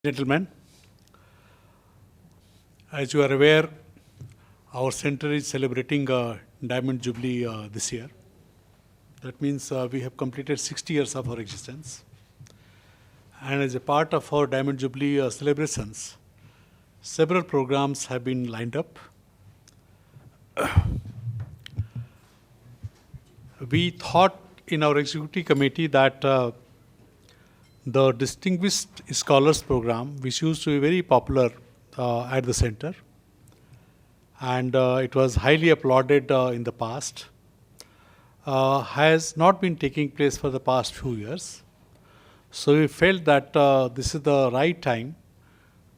Gentlemen, as you are aware, our center is celebrating Diamond Jubilee this year. That means we have completed 60 years of our existence. And as a part of our Diamond Jubilee celebrations, several programs have been lined up. We thought in our executive committee that the Distinguished Scholars Program, which used to be very popular at the center, and it was highly applauded in the past, has not been taking place for the past few years. So we felt that this is the right time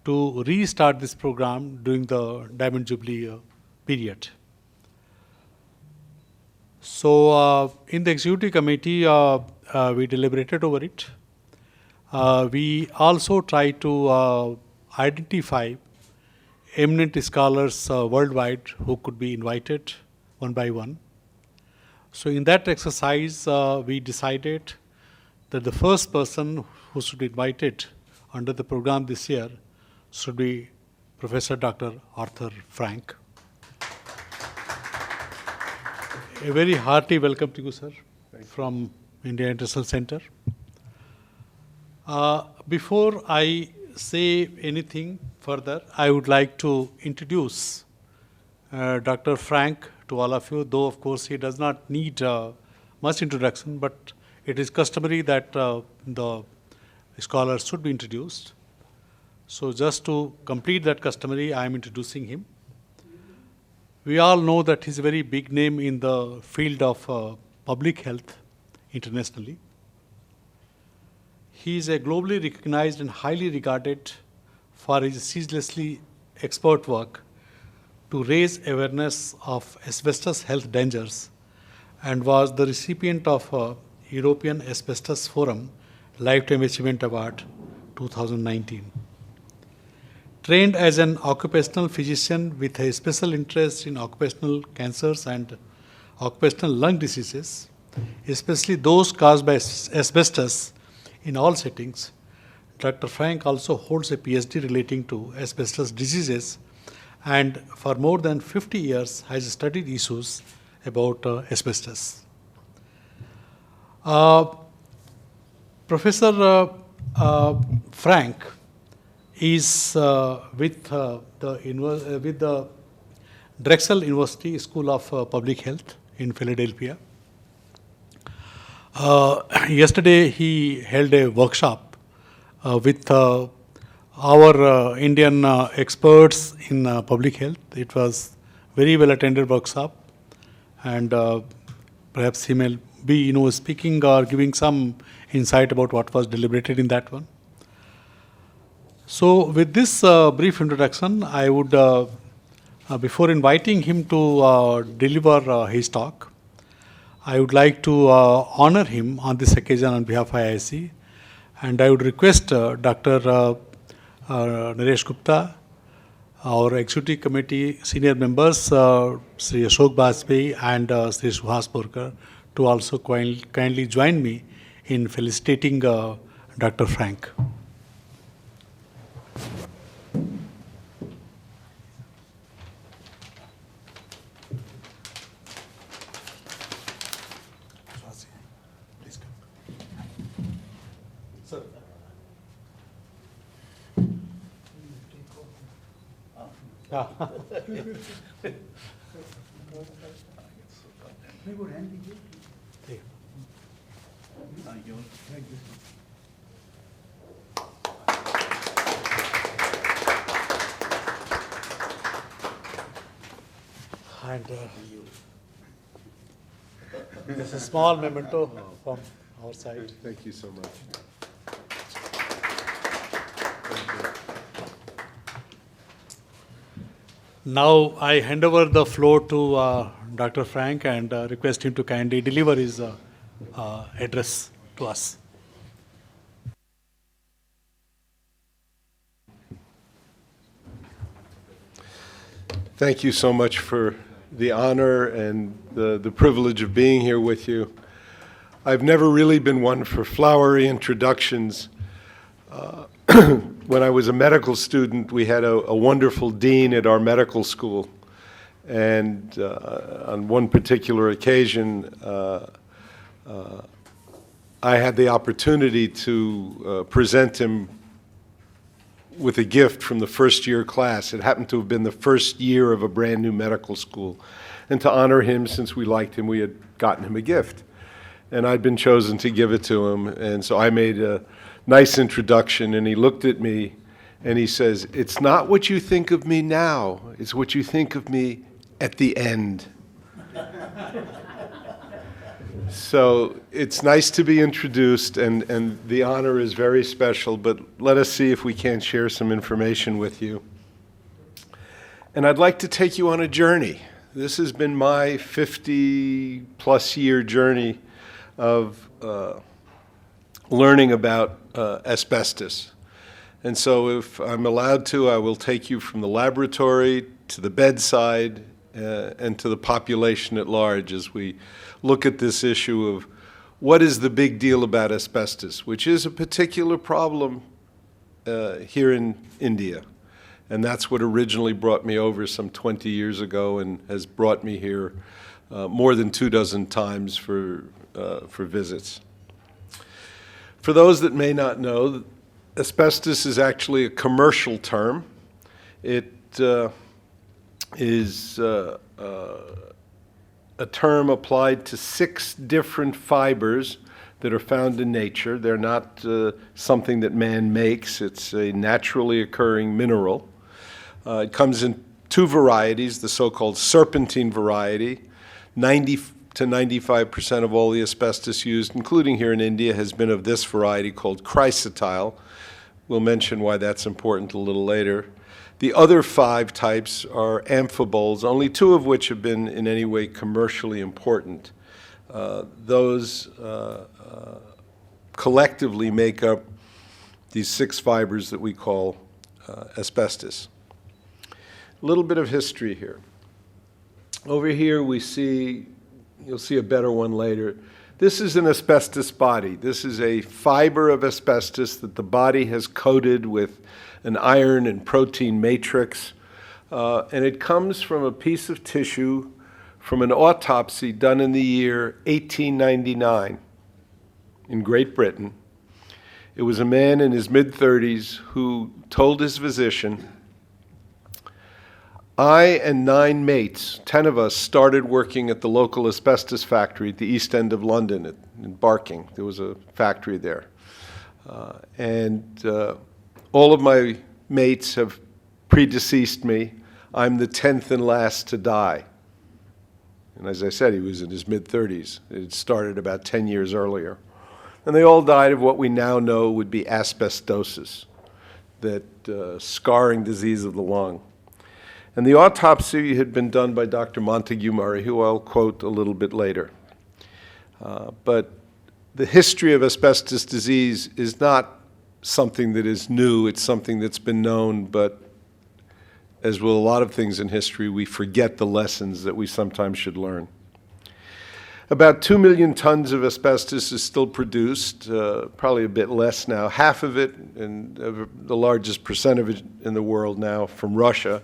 to restart this program during the Diamond Jubilee period. So in the executive committee, we deliberated over it. We also try to identify eminent scholars worldwide who could be invited one by one. So in that exercise, we decided that the first person who should be invited under the program this year should be Professor Dr. Arthur Frank. A very hearty welcome to you, sir, from India International Center. Before I say anything further, I would like to introduce Dr. Frank to all of you, though of course he does not need much introduction, but it is customary that the scholars should be introduced. So just to complete that customary, I am introducing him. We all know that he's a very big name in the field of public health internationally. He is a globally recognized and highly regarded for his ceaselessly expert work to raise awareness of asbestos health dangers, and was the recipient of European Asbestos Forum Lifetime Achievement Award 2019. Trained as an occupational physician with a special interest in occupational cancers and occupational lung diseases, especially those caused by asbestos in all settings, Dr. Frank also holds a PhD relating to asbestos diseases, and for more than 50 years has studied issues about asbestos. Professor Frank is with the Drexel University School of Public Health in Philadelphia. Yesterday he held a workshop with our Indian experts in public health. It was very well attended workshop, and perhaps he may be speaking or giving some insight about what was deliberated in that one. So with this brief introduction, I would, before inviting him to deliver his talk, I would like to honor him on this occasion on behalf of IIC, and I would request Dr. Naresh Gupta, our executive committee senior members, Shri Ashok Bajpai and Shri Suhas Porkar, to also kindly join me in felicitating Dr. Frank. And this is a small memento from our side. Thank you so much. Now I hand over the floor to Dr. Frank and request him to kindly deliver his address to us. Thank you so much for the honor and the privilege of being here with you. I've never really been one for flowery introductions, when I was a medical student, we had a wonderful dean at our medical school. And on one particular occasion, I had the opportunity to present him with a gift from the first year class. It happened to have been the first year of a brand new medical school. And to honor him, since we liked him, we had gotten him a gift. And I'd been chosen to give it to him. And so I made a nice introduction, and he looked at me and he says, "It's not what you think of me now, it's what you think of me at the end." So it's nice to be introduced, and the honor is very special, but let us see if we can't share some information with you. And I'd like to take you on a journey. This has been my 50-plus year journey of learning about asbestos. And so if I'm allowed to, I will take you from the laboratory to the bedside and to the population at large as we look at this issue of what is the big deal about asbestos, which is a particular problem here in India. And that's what originally brought me over some 20 years ago and has brought me here more than 24 times for visits. For those that may not know, asbestos is actually a commercial term. It is a term applied to 6 different fibers that are found in nature. They're not something that man makes. It's a naturally occurring mineral. It comes in 2 varieties, the so-called serpentine variety. 90 to 95% of all the asbestos used, including here in India, has been of this variety called chrysotile. We'll mention why that's important a little later. The other 5 types are amphiboles, only 2 of which have been in any way commercially important. Those collectively make up these 6 fibers that we call asbestos. A little bit of history here. Over here we see, you'll see a better one later. This is an asbestos body. This is a fiber of asbestos that the body has coated with an iron and protein matrix. And it comes from a piece of tissue from an autopsy done in the year 1899 in Great Britain. It was a man in his mid-30s who told his physician, "I and 9 mates, 10 of us, started working at the local asbestos factory at the East End of London in Barking." There was a factory there. All of my mates have predeceased me. I'm the 10th and last to die. And as I said, he was in his mid-30s. It started about 10 years earlier. And they all died of what we now know would be asbestosis, that scarring disease of the lung. And the autopsy had been done by Dr. Montague Murray, who I'll quote a little bit later. But the history of asbestos disease is not something that is new. It's something that's been known, but as with a lot of things in history, we forget the lessons that we sometimes should learn. About 2 million tons of asbestos is still produced, probably a bit less now. Half of it, and the largest percent of it in the world now, from Russia.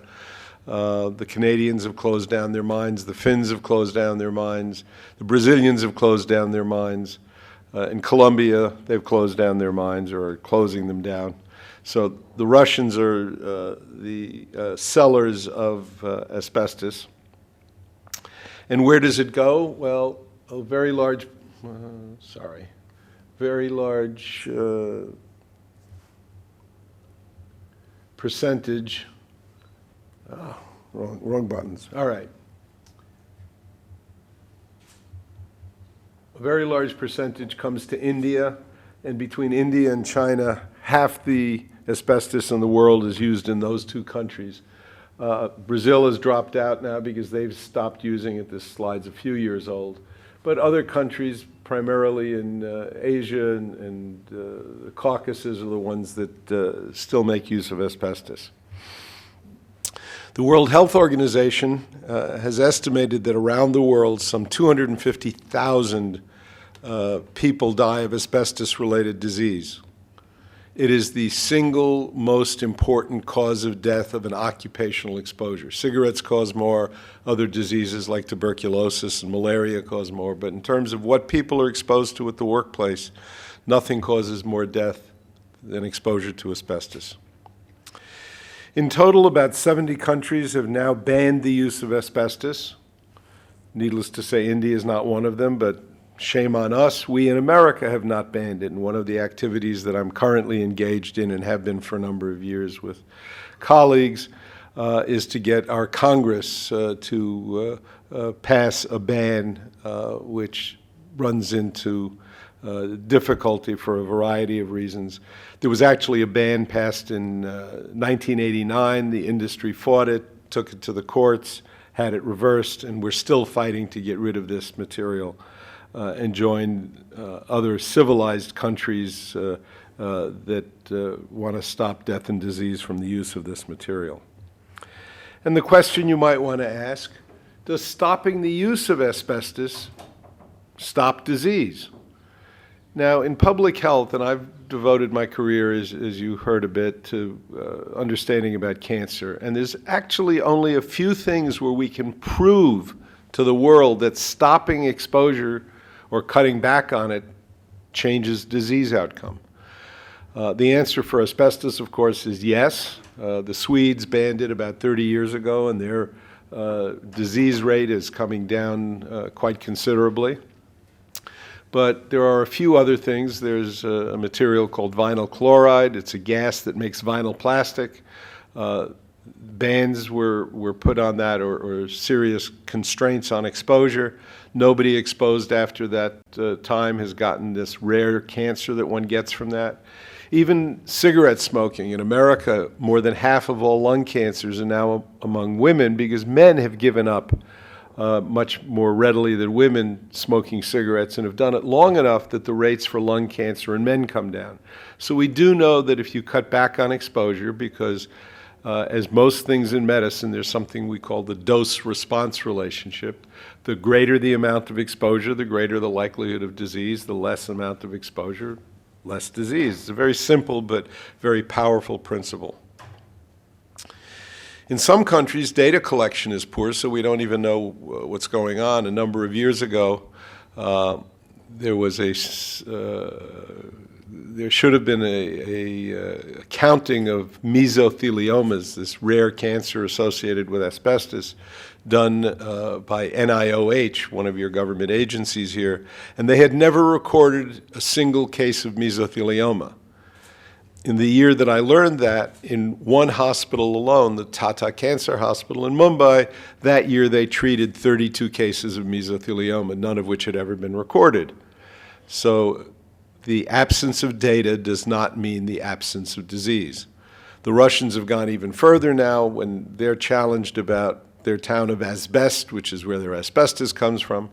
The Canadians have closed down their mines. The Finns have closed down their mines. The Brazilians have closed down their mines. In Colombia, they've closed down their mines or are closing them down. So the Russians are the sellers of asbestos. And where does it go? Well, a very large, percentage. Wrong buttons. All right. A very large percentage comes to India, and between India and China, half the asbestos in the world is used in those 2 countries. Brazil has dropped out now because they've stopped using it. This slide's a few years old. But other countries, primarily in Asia and the Caucasus, are the ones that still make use of asbestos. The World Health Organization has estimated that around the world, some 250,000 people die of asbestos-related disease. It is the single most important cause of death of an occupational exposure. Cigarettes cause more, other diseases like tuberculosis and malaria cause more, but in terms of what people are exposed to at the workplace, nothing causes more death than exposure to asbestos. In total, about 70 countries have now banned the use of asbestos. Needless to say, India is not one of them, but shame on us. We in America have not banned it, and one of the activities that I'm currently engaged in and have been for a number of years with colleagues is to get our Congress to pass a ban which runs into difficulty for a variety of reasons. There was actually a ban passed in 1989. The industry fought it, took it to the courts, had it reversed, and we're still fighting to get rid of this material and join other civilized countries that want to stop death and disease from the use of this material. And the question you might want to ask, does stopping the use of asbestos stop disease? Now, in public health, and I've devoted my career, as you heard a bit, to understanding about cancer, and there's actually only a few things where we can prove to the world that stopping exposure or cutting back on it changes disease outcome. The answer for asbestos, of course, is yes. The Swedes banned it about 30 years ago, and their disease rate is coming down quite considerably. But there are a few other things. There's a material called vinyl chloride. It's a gas that makes vinyl plastic. Bans were put on that, or serious constraints on exposure. Nobody exposed after that time has gotten this rare cancer that one gets from that. Even cigarette smoking. In America, more than half of all lung cancers are now among women because men have given up much more readily than women smoking cigarettes and have done it long enough that the rates for lung cancer in men come down. So we do know that if you cut back on exposure, because as most things in medicine, there's something we call the dose-response relationship. The greater the amount of exposure, the greater the likelihood of disease. The less amount of exposure, less disease. It's a very simple but very powerful principle. In some countries, data collection is poor, so we don't even know what's going on. A number of years ago, there should have been a counting of mesotheliomas, this rare cancer associated with asbestos, done by NIOH, one of your government agencies here, and they had never recorded a single case of mesothelioma. In the year that I learned that, in one hospital alone, the Tata Cancer Hospital in Mumbai, that year they treated 32 cases of mesothelioma, none of which had ever been recorded. So the absence of data does not mean the absence of disease. The Russians have gone even further now when they're challenged about their town of Asbestos, which is where their asbestos comes from.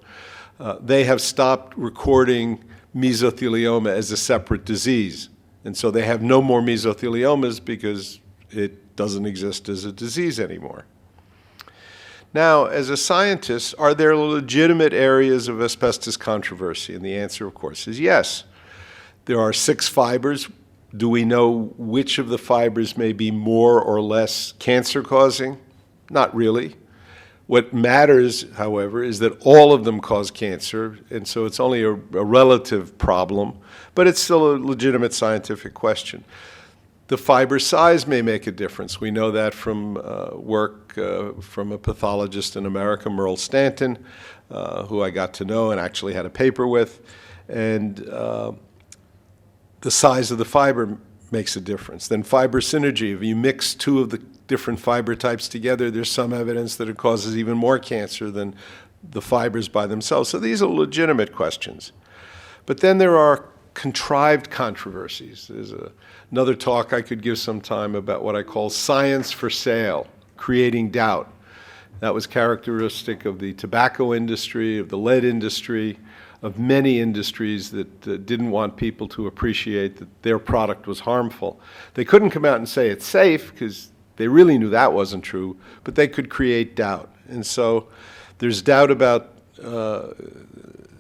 They have stopped recording mesothelioma as a separate disease. And so they have no more mesotheliomas because it doesn't exist as a disease anymore. Now, as a scientist, are there legitimate areas of asbestos controversy? And the answer, of course, is yes. There are 6 fibers. Do we know which of the fibers may be more or less cancer-causing? Not really. What matters, however, is that all of them cause cancer, and so it's only a relative problem, but it's still a legitimate scientific question. The fiber size may make a difference. We know that from work from a pathologist in America, Merle Stanton, who I got to know and actually had a paper with, and the size of the fiber makes a difference. Then fiber synergy, if you mix 2 of the different fiber types together, there's some evidence that it causes even more cancer than the fibers by themselves. So these are legitimate questions. But then there are contrived controversies. There's another talk I could give sometime about what I call science for sale, creating doubt. That was characteristic of the tobacco industry, of the lead industry, of many industries that didn't want people to appreciate that their product was harmful. They couldn't come out and say it's safe because they really knew that wasn't true, but they could create doubt. And so there's doubt about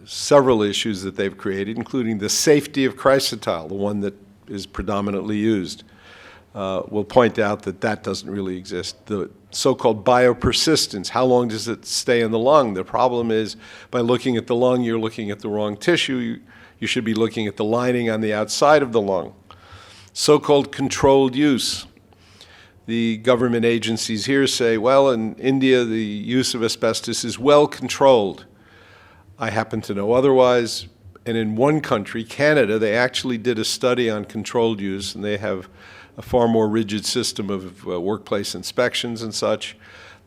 several issues that they've created, including the safety of chrysotile, the one that is predominantly used. We'll point out that that doesn't really exist. The so-called biopersistence, how long does it stay in the lung? The problem is, by looking at the lung, you're looking at the wrong tissue. You should be looking at the lining on the outside of the lung. So-called controlled use. The government agencies here say, well, in India, the use of asbestos is well controlled. I happen to know otherwise. And in one country, Canada, they actually did a study on controlled use, and they have a far more rigid system of workplace inspections and such.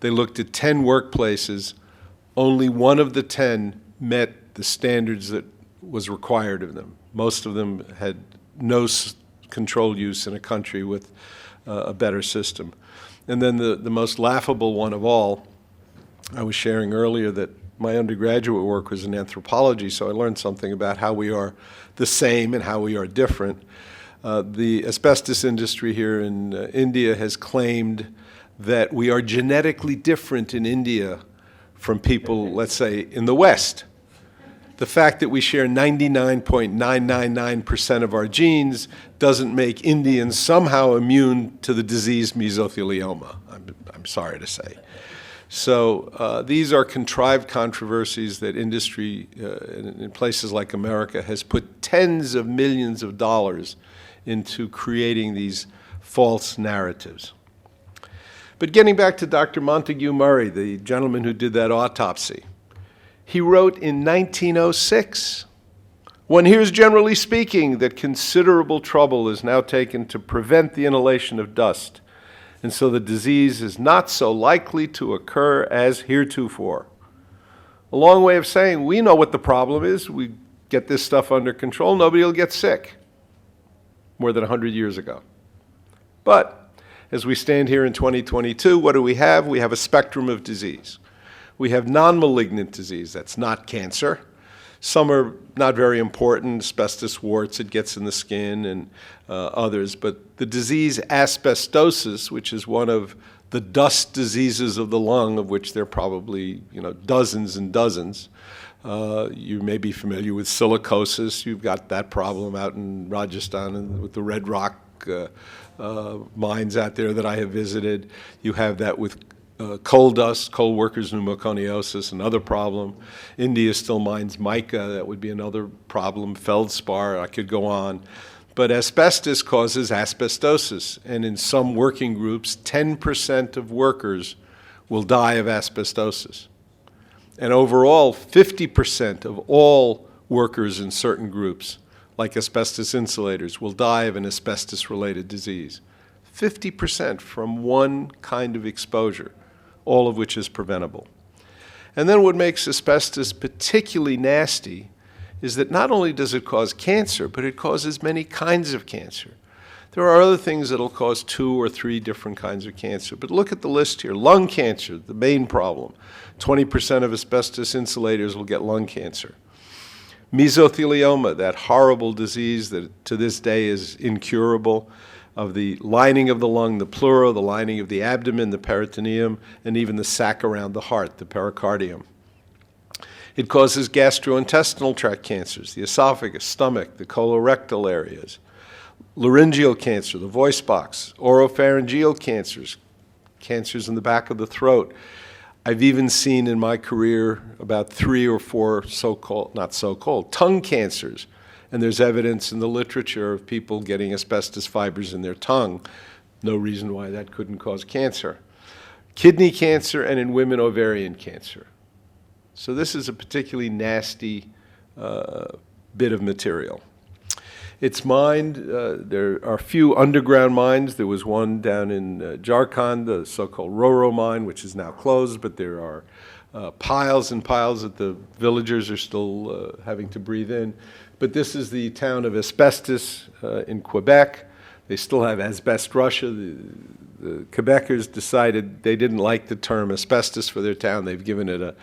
They looked at 10 workplaces. Only one of the 10 met the standards that was required of them. Most of them had no controlled use in a country with a better system. And then the most laughable one of all, I was sharing earlier that my undergraduate work was in anthropology, so I learned something about how we are the same and how we are different. The asbestos industry here in India has claimed that we are genetically different in India from people, let's say, in the West. The fact that we share 99.999% of our genes doesn't make Indians somehow immune to the disease mesothelioma, I'm sorry to say. So these are contrived controversies that industry in places like America has put tens of millions of dollars into creating these false narratives. But getting back to Dr. Montague Murray, the gentleman who did that autopsy, he wrote in 1906, "One hears generally speaking that considerable trouble is now taken to prevent the inhalation of dust, and so the disease is not so likely to occur as heretofore." A long way of saying, we know what the problem is. We get this stuff under control, nobody will get sick. More than 100 years ago. But as we stand here in 2022, what do we have? We have a spectrum of disease. We have non-malignant disease, that's not cancer. Some are not very important, asbestos warts, it gets in the skin, and others. But the disease asbestosis, which is one of the dust diseases of the lung, of which there are probably dozens and dozens. You may be familiar with silicosis. You've got that problem out in Rajasthan and with the red rock mines out there that I have visited. You have that with coal dust, coal workers' pneumoconiosis, another problem. India still mines mica. That would be another problem. Feldspar, I could go on. But asbestos causes asbestosis, and in some working groups, 10% of workers will die of asbestosis. And overall, 50% of all workers in certain groups, like asbestos insulators, will die of an asbestos-related disease. 50% from one kind of exposure, all of which is preventable. And then what makes asbestos particularly nasty is that not only does it cause cancer, but it causes many kinds of cancer. There are other things that will cause 2 or 3 different kinds of cancer. But look at the list here. Lung cancer, the main problem. 20% of asbestos insulators will get lung cancer. Mesothelioma, that horrible disease that to this day is incurable, of the lining of the lung, the pleura, the lining of the abdomen, the peritoneum, and even the sac around the heart, the pericardium. It causes gastrointestinal tract cancers, the esophagus, stomach, the colorectal areas, laryngeal cancer, the voice box, oropharyngeal cancers, cancers in the back of the throat. I've even seen in my career about 3 or 4 tongue cancers. And there's evidence in the literature of people getting asbestos fibers in their tongue. No reason why that couldn't cause cancer. Kidney cancer, and in women, ovarian cancer. So this is a particularly nasty bit of material. It's mined. There are a few underground mines. There was one down in Jharkhand, the so-called Roro mine, which is now closed, but there are piles and piles that the villagers are still having to breathe in. But this is the town of Asbestos in Quebec. They still have Asbest Russia. The Quebecers decided they didn't like the term asbestos for their town. They've given it a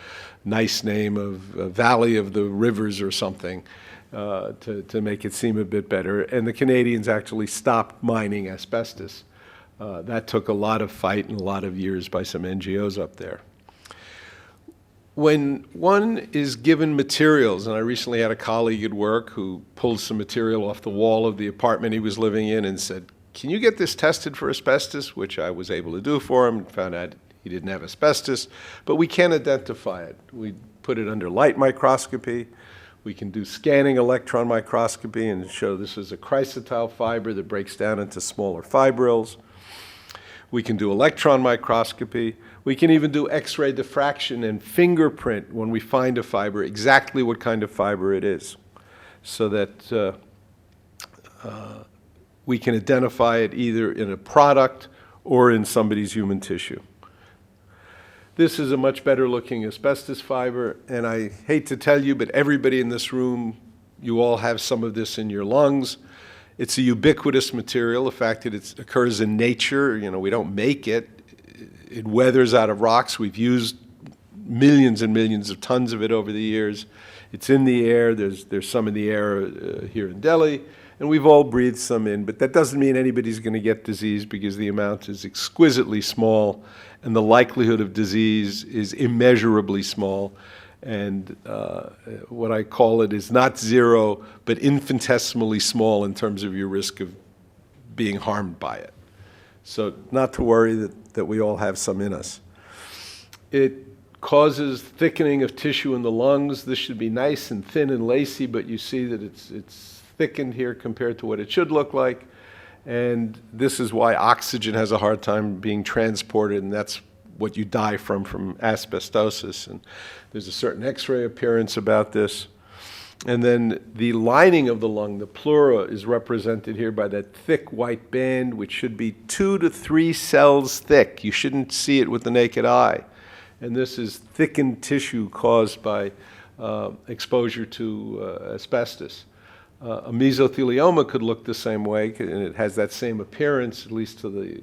nice name of Valley of the Rivers or something to make it seem a bit better. And the Canadians actually stopped mining asbestos. That took a lot of fight and a lot of years by some NGOs up there. When one is given materials, and I recently had a colleague at work who pulled some material off the wall of the apartment he was living in and said, "Can you get this tested for asbestos?" Which I was able to do for him, and found out he didn't have asbestos, but we can't identify it. We put it under light microscopy. We can do scanning electron microscopy and show this is a chrysotile fiber that breaks down into smaller fibrils. We can do electron microscopy. We can even do X-ray diffraction and fingerprint when we find a fiber, exactly what kind of fiber it is, so that we can identify it either in a product or in somebody's human tissue. This is a much better looking asbestos fiber, and I hate to tell you, but everybody in this room, you all have some of this in your lungs. It's a ubiquitous material. The fact that it occurs in nature, we don't make it. It weathers out of rocks. We've used millions and millions of tons of it over the years. It's in the air. There's some in the air here in Delhi, and we've all breathed some in, but that doesn't mean anybody's going to get disease because the amount is exquisitely small, and the likelihood of disease is immeasurably small. And what I call it is not zero, but infinitesimally small in terms of your risk of being harmed by it. So not to worry that we all have some in us. It causes thickening of tissue in the lungs. This should be nice and thin and lacy, but you see that it's thickened here compared to what it should look like. And this is why oxygen has a hard time being transported, and that's what you die from asbestosis. And there's a certain X-ray appearance about this. And then the lining of the lung, the pleura, is represented here by that thick white band, which should be 2 to 3 cells thick. You shouldn't see it with the naked eye. And this is thickened tissue caused by exposure to asbestos. A mesothelioma could look the same way, and it has that same appearance, at least to the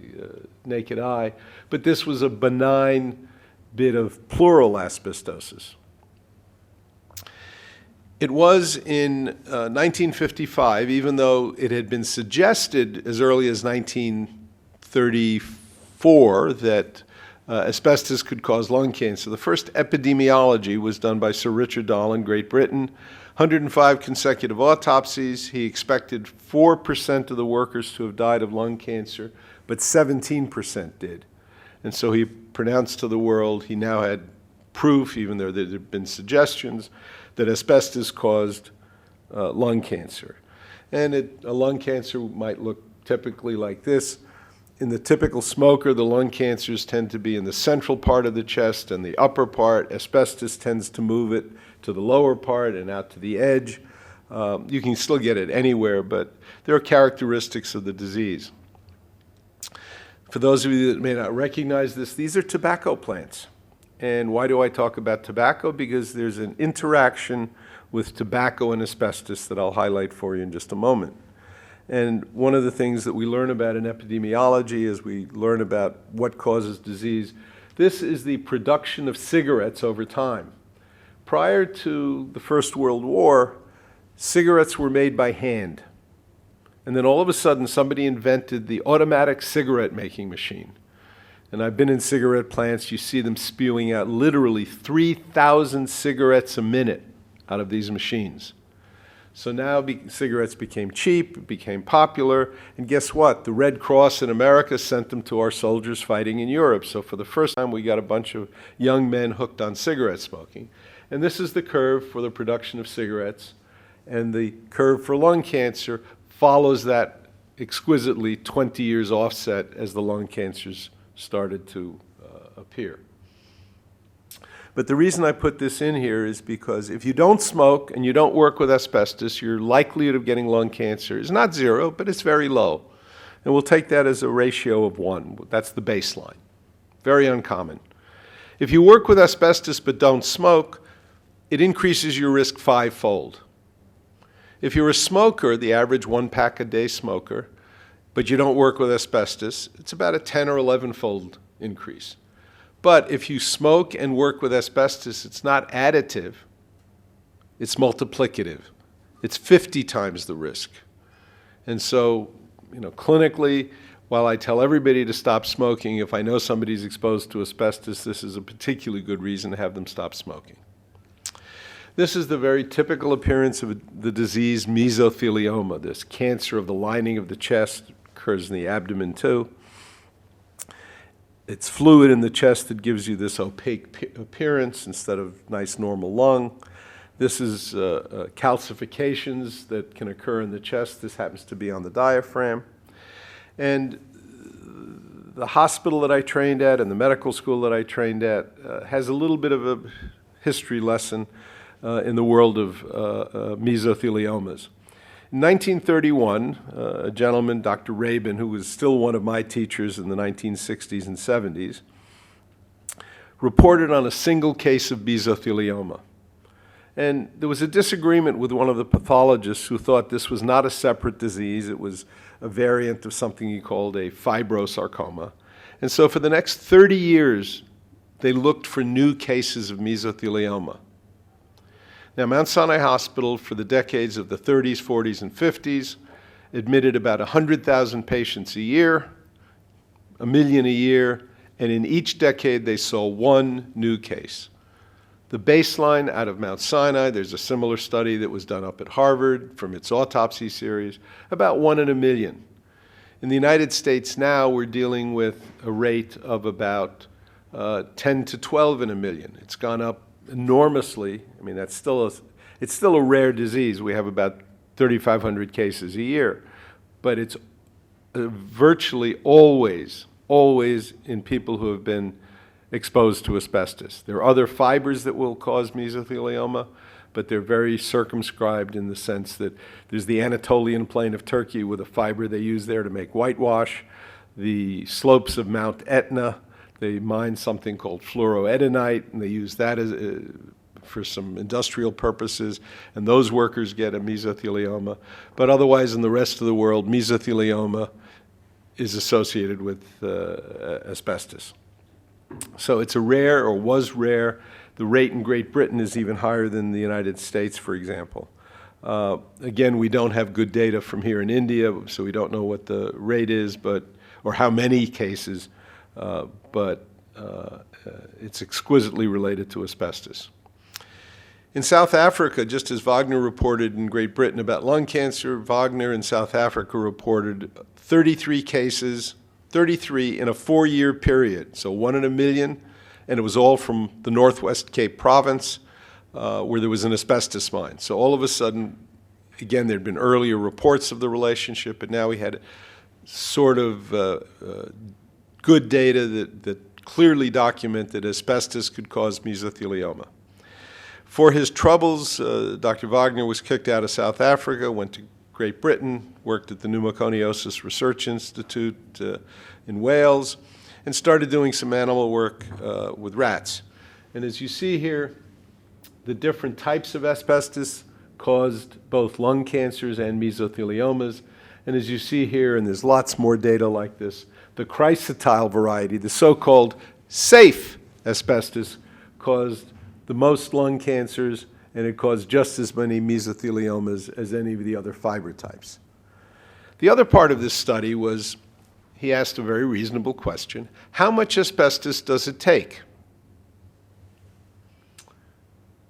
naked eye. But this was a benign bit of pleural asbestosis. It was in 1955, even though it had been suggested as early as 1934 that asbestos could cause lung cancer. The first epidemiology was done by Sir Richard Dahl in Great Britain. 105 consecutive autopsies. He expected 4% of the workers to have died of lung cancer, but 17% did. And so he pronounced to the world he now had proof, even though there had been suggestions, that asbestos caused lung cancer. And a lung cancer might look typically like this. In the typical smoker, the lung cancers tend to be in the central part of the chest and the upper part. Asbestos tends to move it to the lower part and out to the edge. You can still get it anywhere, but there are characteristics of the disease. For those of you that may not recognize this, these are tobacco plants. And why do I talk about tobacco? Because there's an interaction with tobacco and asbestos that I'll highlight for you in just a moment. And one of the things that we learn about in epidemiology is we learn about what causes disease. This is the production of cigarettes over time. Prior to the First World War, cigarettes were made by hand. And then all of a sudden, somebody invented the automatic cigarette making machine. And I've been in cigarette plants. You see them spewing out literally 3,000 cigarettes a minute out of these machines. So now cigarettes became cheap, became popular, and guess what? The Red Cross in America sent them to our soldiers fighting in Europe. So for the first time, we got a bunch of young men hooked on cigarette smoking. And this is the curve for the production of cigarettes. And the curve for lung cancer follows that exquisitely 20 years offset as the lung cancers started to appear. But the reason I put this in here is because if you don't smoke and you don't work with asbestos, your likelihood of getting lung cancer is not zero, but it's very low. And we'll take that as a ratio of 1. That's the baseline. Very uncommon. If you work with asbestos but don't smoke, it increases your risk 5-fold. If you're a smoker, the average 1-pack-a-day smoker, but you don't work with asbestos, it's about a 10 or 11-fold increase. But if you smoke and work with asbestos, it's not additive, it's multiplicative. It's 50 times the risk. And so, clinically, While I tell everybody to stop smoking, if I know somebody's exposed to asbestos, this is a particularly good reason to have them stop smoking. This is the very typical appearance of the disease mesothelioma, this cancer of the lining of the chest, occurs in the abdomen too. It's fluid in the chest that gives you this opaque appearance instead of nice normal lung. This is calcifications that can occur in the chest. This happens to be on the diaphragm. And the hospital that I trained at and the medical school that I trained at has a little bit of a history lesson in the world of mesotheliomas. In 1931, a gentleman, Dr. Rabin, who was still one of my teachers in the 1960s and 70s, reported on a single case of mesothelioma. And there was a disagreement with one of the pathologists who thought this was not a separate disease. It was a variant of something he called a fibrosarcoma. And so for the next 30 years, they looked for new cases of mesothelioma. Now, Mount Sinai Hospital, for the decades of the 30s, 40s, and 50s, admitted about 100,000 patients a year, 1 million a year, and in each decade they saw one new case. The baseline out of Mount Sinai, there's a similar study that was done up at Harvard from its autopsy series, about 1 in 1 million. In the United States now, we're dealing with a rate of about 10 to 12 in 1 million. It's gone up enormously. I mean, it's still a rare disease. We have about 3,500 cases a year, but it's virtually always in people who have been exposed to asbestos. There are other fibers that will cause mesothelioma, but they're very circumscribed in the sense that there's the Anatolian plain of Turkey with a fiber they use there to make whitewash, the slopes of Mount Etna. They mine something called fluoroedenite, and they use that for some industrial purposes, and those workers get a mesothelioma. But otherwise, in the rest of the world, mesothelioma is associated with asbestos. So it's a rare, or was rare. The rate in Great Britain is even higher than the United States, for example. Again, we don't have good data from here in India, so we don't know what the rate is, or how many cases, but it's exquisitely related to asbestos. In South Africa, just as Wagner reported in Great Britain about lung cancer, Wagner in South Africa reported 33 cases, 33 in a 4-year period, so 1 in 1 million, and it was all from the Northwest Cape Province, where there was an asbestos mine. So all of a sudden, again, there had been earlier reports of the relationship, but now we had sort of good data that clearly documented asbestos could cause mesothelioma. For his troubles, Dr. Wagner was kicked out of South Africa, went to Great Britain, worked at the Pneumoconiosis Research Institute in Wales, and started doing some animal work with rats. And as you see here, the different types of asbestos caused both lung cancers and mesotheliomas. And as you see here, and there's lots more data like this, the chrysotile variety, the so-called safe asbestos, caused the most lung cancers, and it caused just as many mesotheliomas as any of the other fiber types. The other part of this study was, he asked a very reasonable question: how much asbestos does it take?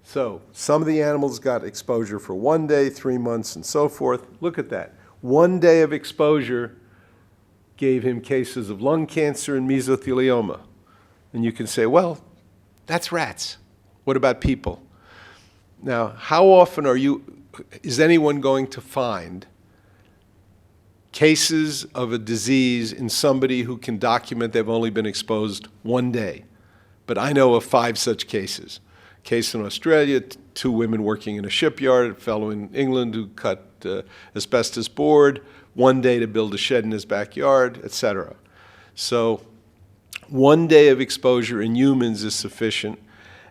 So some of the animals got exposure for 1 day, 3 months, and so forth. Look at that. 1 day of exposure gave him cases of lung cancer and mesothelioma. And you can say, well, that's rats. What about people? Now, how often is anyone going to find cases of a disease in somebody who can document they've only been exposed 1 day? But I know of 5 such cases. Case in Australia, 2 women working in a shipyard, a fellow in England who cut asbestos board, 1 day to build a shed in his backyard, etc. So 1 day of exposure in humans is sufficient.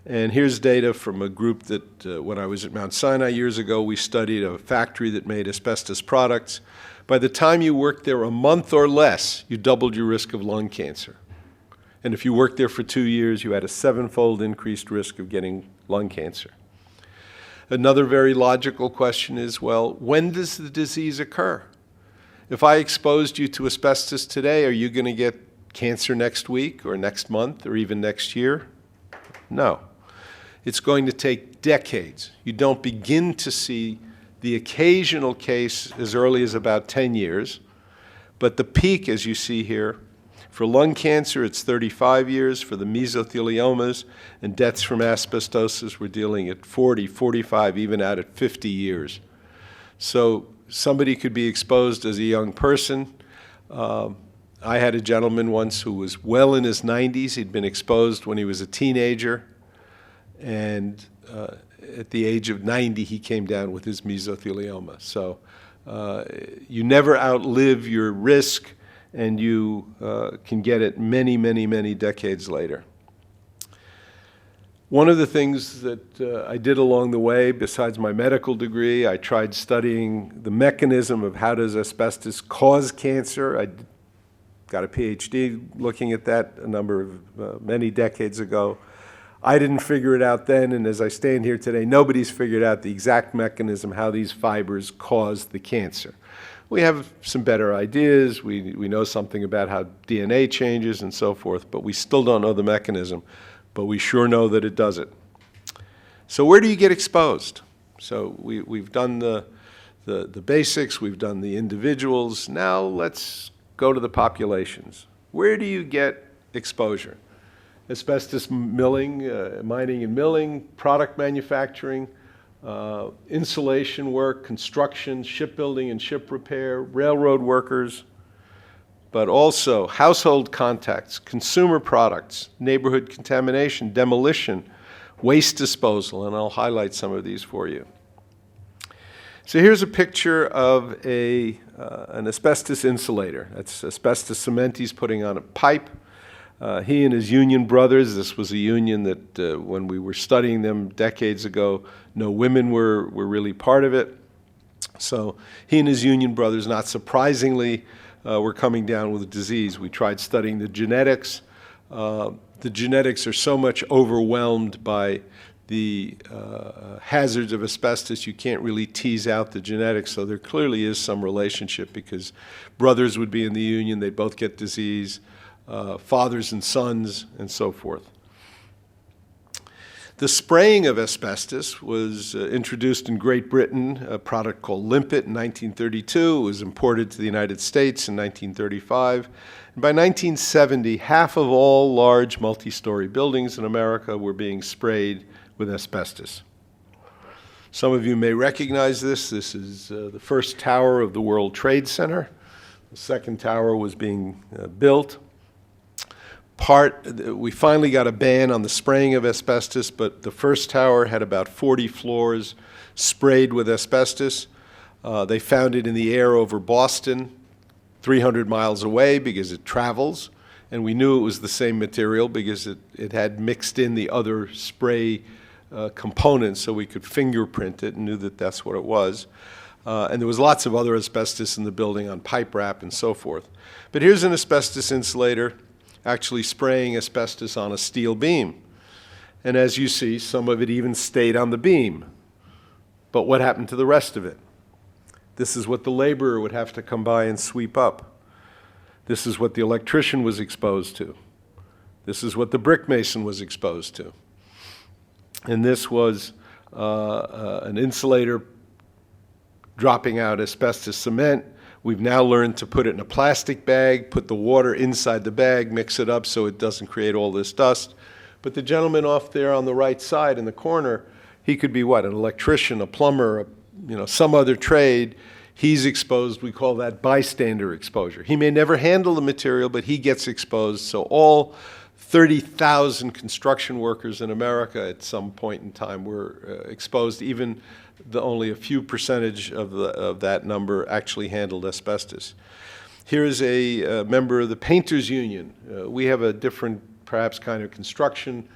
And here's data from a group that, when I was at Mount Sinai years ago, we studied a factory that made asbestos products. By the time you worked there a month or less, you doubled your risk of lung cancer. And if you worked there for 2 years, you had a 7-fold increased risk of getting lung cancer. Another very logical question is, well, when does the disease occur? If I exposed you to asbestos today, are you going to get cancer next week or next month or even next year? No. It's going to take decades. You don't begin to see the occasional case as early as about 10 years, but the peak, as you see here, for lung cancer, it's 35 years. For the mesotheliomas and deaths from asbestosis, we're dealing at 40, 45, even out at 50 years. So somebody could be exposed as a young person. I had a gentleman once who was well in his 90s. He'd been exposed when he was a teenager, and at the age of 90, he came down with his mesothelioma. So you never outlive your risk, and you can get it many, many, many decades later. One of the things that I did along the way, besides my medical degree, I tried studying the mechanism of how does asbestos cause cancer. I got a PhD looking at that a number of many decades ago. I didn't figure it out then, and as I stand here today, nobody's figured out the exact mechanism how these fibers cause the cancer. We have some better ideas. We know something about how DNA changes and so forth, but we still don't know the mechanism, but we sure know that it does it. So where do you get exposed? So we've done the basics, we've done the individuals. Now let's go to the populations. Where do you get exposure? Asbestos milling, mining and milling, product manufacturing, insulation work, construction, shipbuilding and ship repair, railroad workers, but also household contacts, consumer products, neighborhood contamination, demolition, waste disposal, and I'll highlight some of these for you. So here's a picture of an asbestos insulator. That's asbestos cement he's putting on a pipe. He and his union brothers, this was a union that when we were studying them decades ago, no women were really part of it. So he and his union brothers, not surprisingly, were coming down with a disease. We tried studying the genetics. The genetics are so much overwhelmed by the hazards of asbestos, you can't really tease out the genetics, so there clearly is some relationship because brothers would be in the union, they'd both get disease. Fathers and sons, and so forth. The spraying of asbestos was introduced in Great Britain, a product called Limpet in 1932. It was imported to the United States in 1935. And by 1970, half of all large multi-story buildings in America were being sprayed with asbestos. Some of you may recognize this. This is the first tower of the World Trade Center. The second tower was being built. We finally got a ban on the spraying of asbestos, but the first tower had about 40 floors sprayed with asbestos. They found it in the air over Boston, 300 miles away because it travels, and we knew it was the same material because it had mixed in the other spray components, so we could fingerprint it and knew that that's what it was. And there was lots of other asbestos in the building on pipe wrap and so forth. But here's an asbestos insulator actually spraying asbestos on a steel beam. And as you see, some of it even stayed on the beam. But what happened to the rest of it? This is what the laborer would have to come by and sweep up. This is what the electrician was exposed to. This is what the brick mason was exposed to. And this was an insulator dropping out asbestos cement. We've now learned to put it in a plastic bag, put the water inside the bag, mix it up so it doesn't create all this dust. But the gentleman off there on the right side in the corner, he could be what? An electrician, a plumber, some other trade. He's exposed, we call that bystander exposure. He may never handle the material, but he gets exposed. So all 30,000 construction workers in America at some point in time were exposed. Even only a few percentage of that number actually handled asbestos. Here is a member of the Painters Union. We have a different, perhaps, kind of construction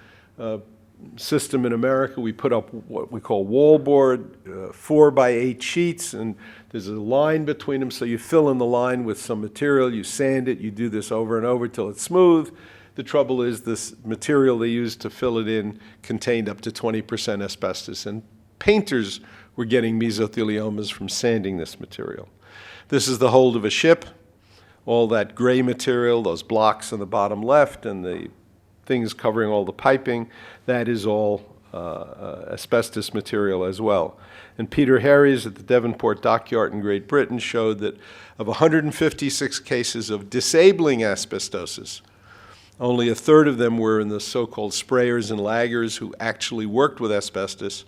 system in America. We put up what we call wallboard, 4x8 sheets, and there's a line between them, so you fill in the line with some material, you sand it, you do this over and over till it's smooth. The trouble is this material they used to fill it in contained up to 20% asbestos, and painters were getting mesotheliomas from sanding this material. This is the hold of a ship. All that gray material, those blocks on the bottom left and the things covering all the piping, that is all asbestos material as well. And Peter Harries at the Devonport Dockyard in Great Britain showed that of 156 cases of disabling asbestosis, only a third of them were in the so-called sprayers and laggers who actually worked with asbestos.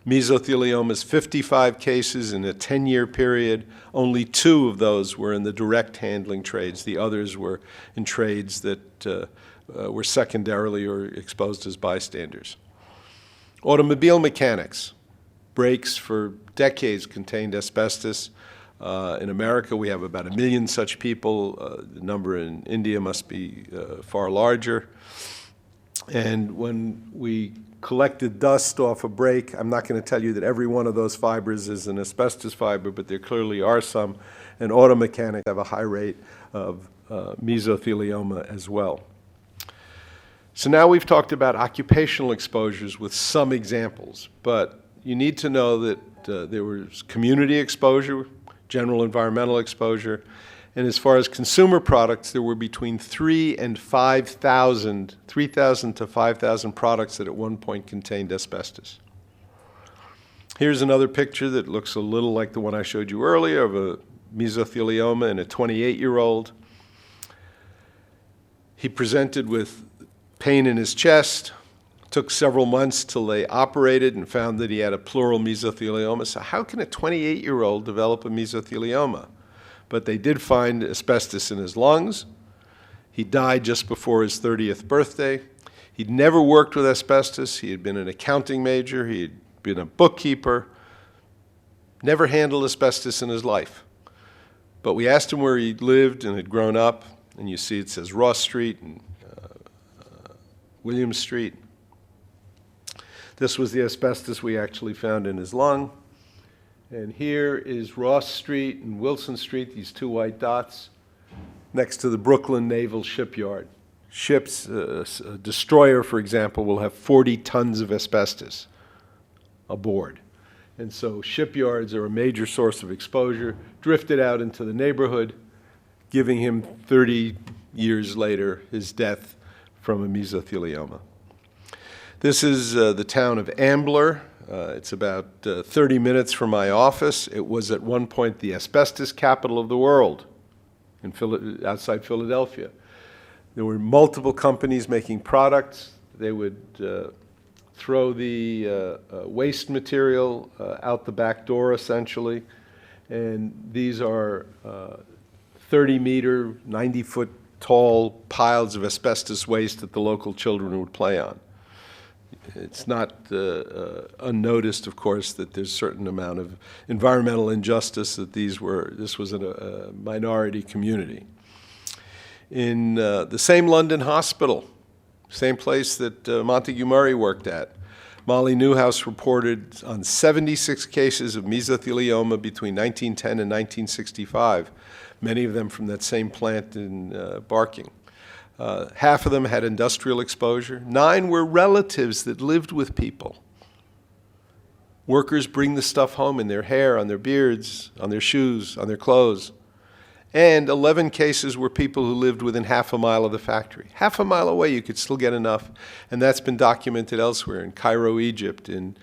Mesothelioma's 55 cases in a 10-year period, only 2 of those were in the direct handling trades. The others were in trades that were secondarily or exposed as bystanders. Automobile mechanics. Brakes for decades contained asbestos. In America, we have about 1 million such people. The number in India must be far larger. And when we collected dust off a brake, I'm not going to tell you that every one of those fibers is an asbestos fiber, but there clearly are some. And auto mechanics have a high rate of mesothelioma as well. So now we've talked about occupational exposures with some examples, but you need to know that there was community exposure, general environmental exposure, and as far as consumer products, there were between 3,000 to 5,000 products that at one point contained asbestos. Here's another picture that looks a little like the one I showed you earlier of a mesothelioma in a 28-year-old. He presented with pain in his chest. Took several months till they operated and found that he had a pleural mesothelioma. So how can a 28-year-old develop a mesothelioma? But they did find asbestos in his lungs. He died just before his 30th birthday. He'd never worked with asbestos. He had been an accounting major. He had been a bookkeeper. Never handled asbestos in his life. But we asked him where he lived and had grown up. And you see it says Ross Street and William Street. This was the asbestos we actually found in his lung. And here is Ross Street and Wilson Street, these 2 white dots, next to the Brooklyn Naval Shipyard. Ships, a destroyer, for example, will have 40 tons of asbestos aboard. And so shipyards are a major source of exposure, drifted out into the neighborhood, giving him 30 years later his death from a mesothelioma. This is the town of Ambler. It's about 30 minutes from my office. It was at one point the asbestos capital of the world outside Philadelphia. There were multiple companies making products. They would throw the waste material out the back door, essentially. And these are 30-meter, 90-foot tall piles of asbestos waste that the local children would play on. It's not unnoticed, of course, that there's a certain amount of environmental injustice that this was a minority community. In the same London hospital, same place that Montague Murray worked at, Molly Newhouse reported on 76 cases of mesothelioma between 1910 and 1965, many of them from that same plant in Barking. Half of them had industrial exposure. 9 were relatives that lived with people. Workers bring the stuff home in their hair, on their beards, on their shoes, on their clothes. And 11 cases were people who lived within half a mile of the factory. Half a mile away, you could still get enough. And that's been documented elsewhere in Cairo, Egypt, in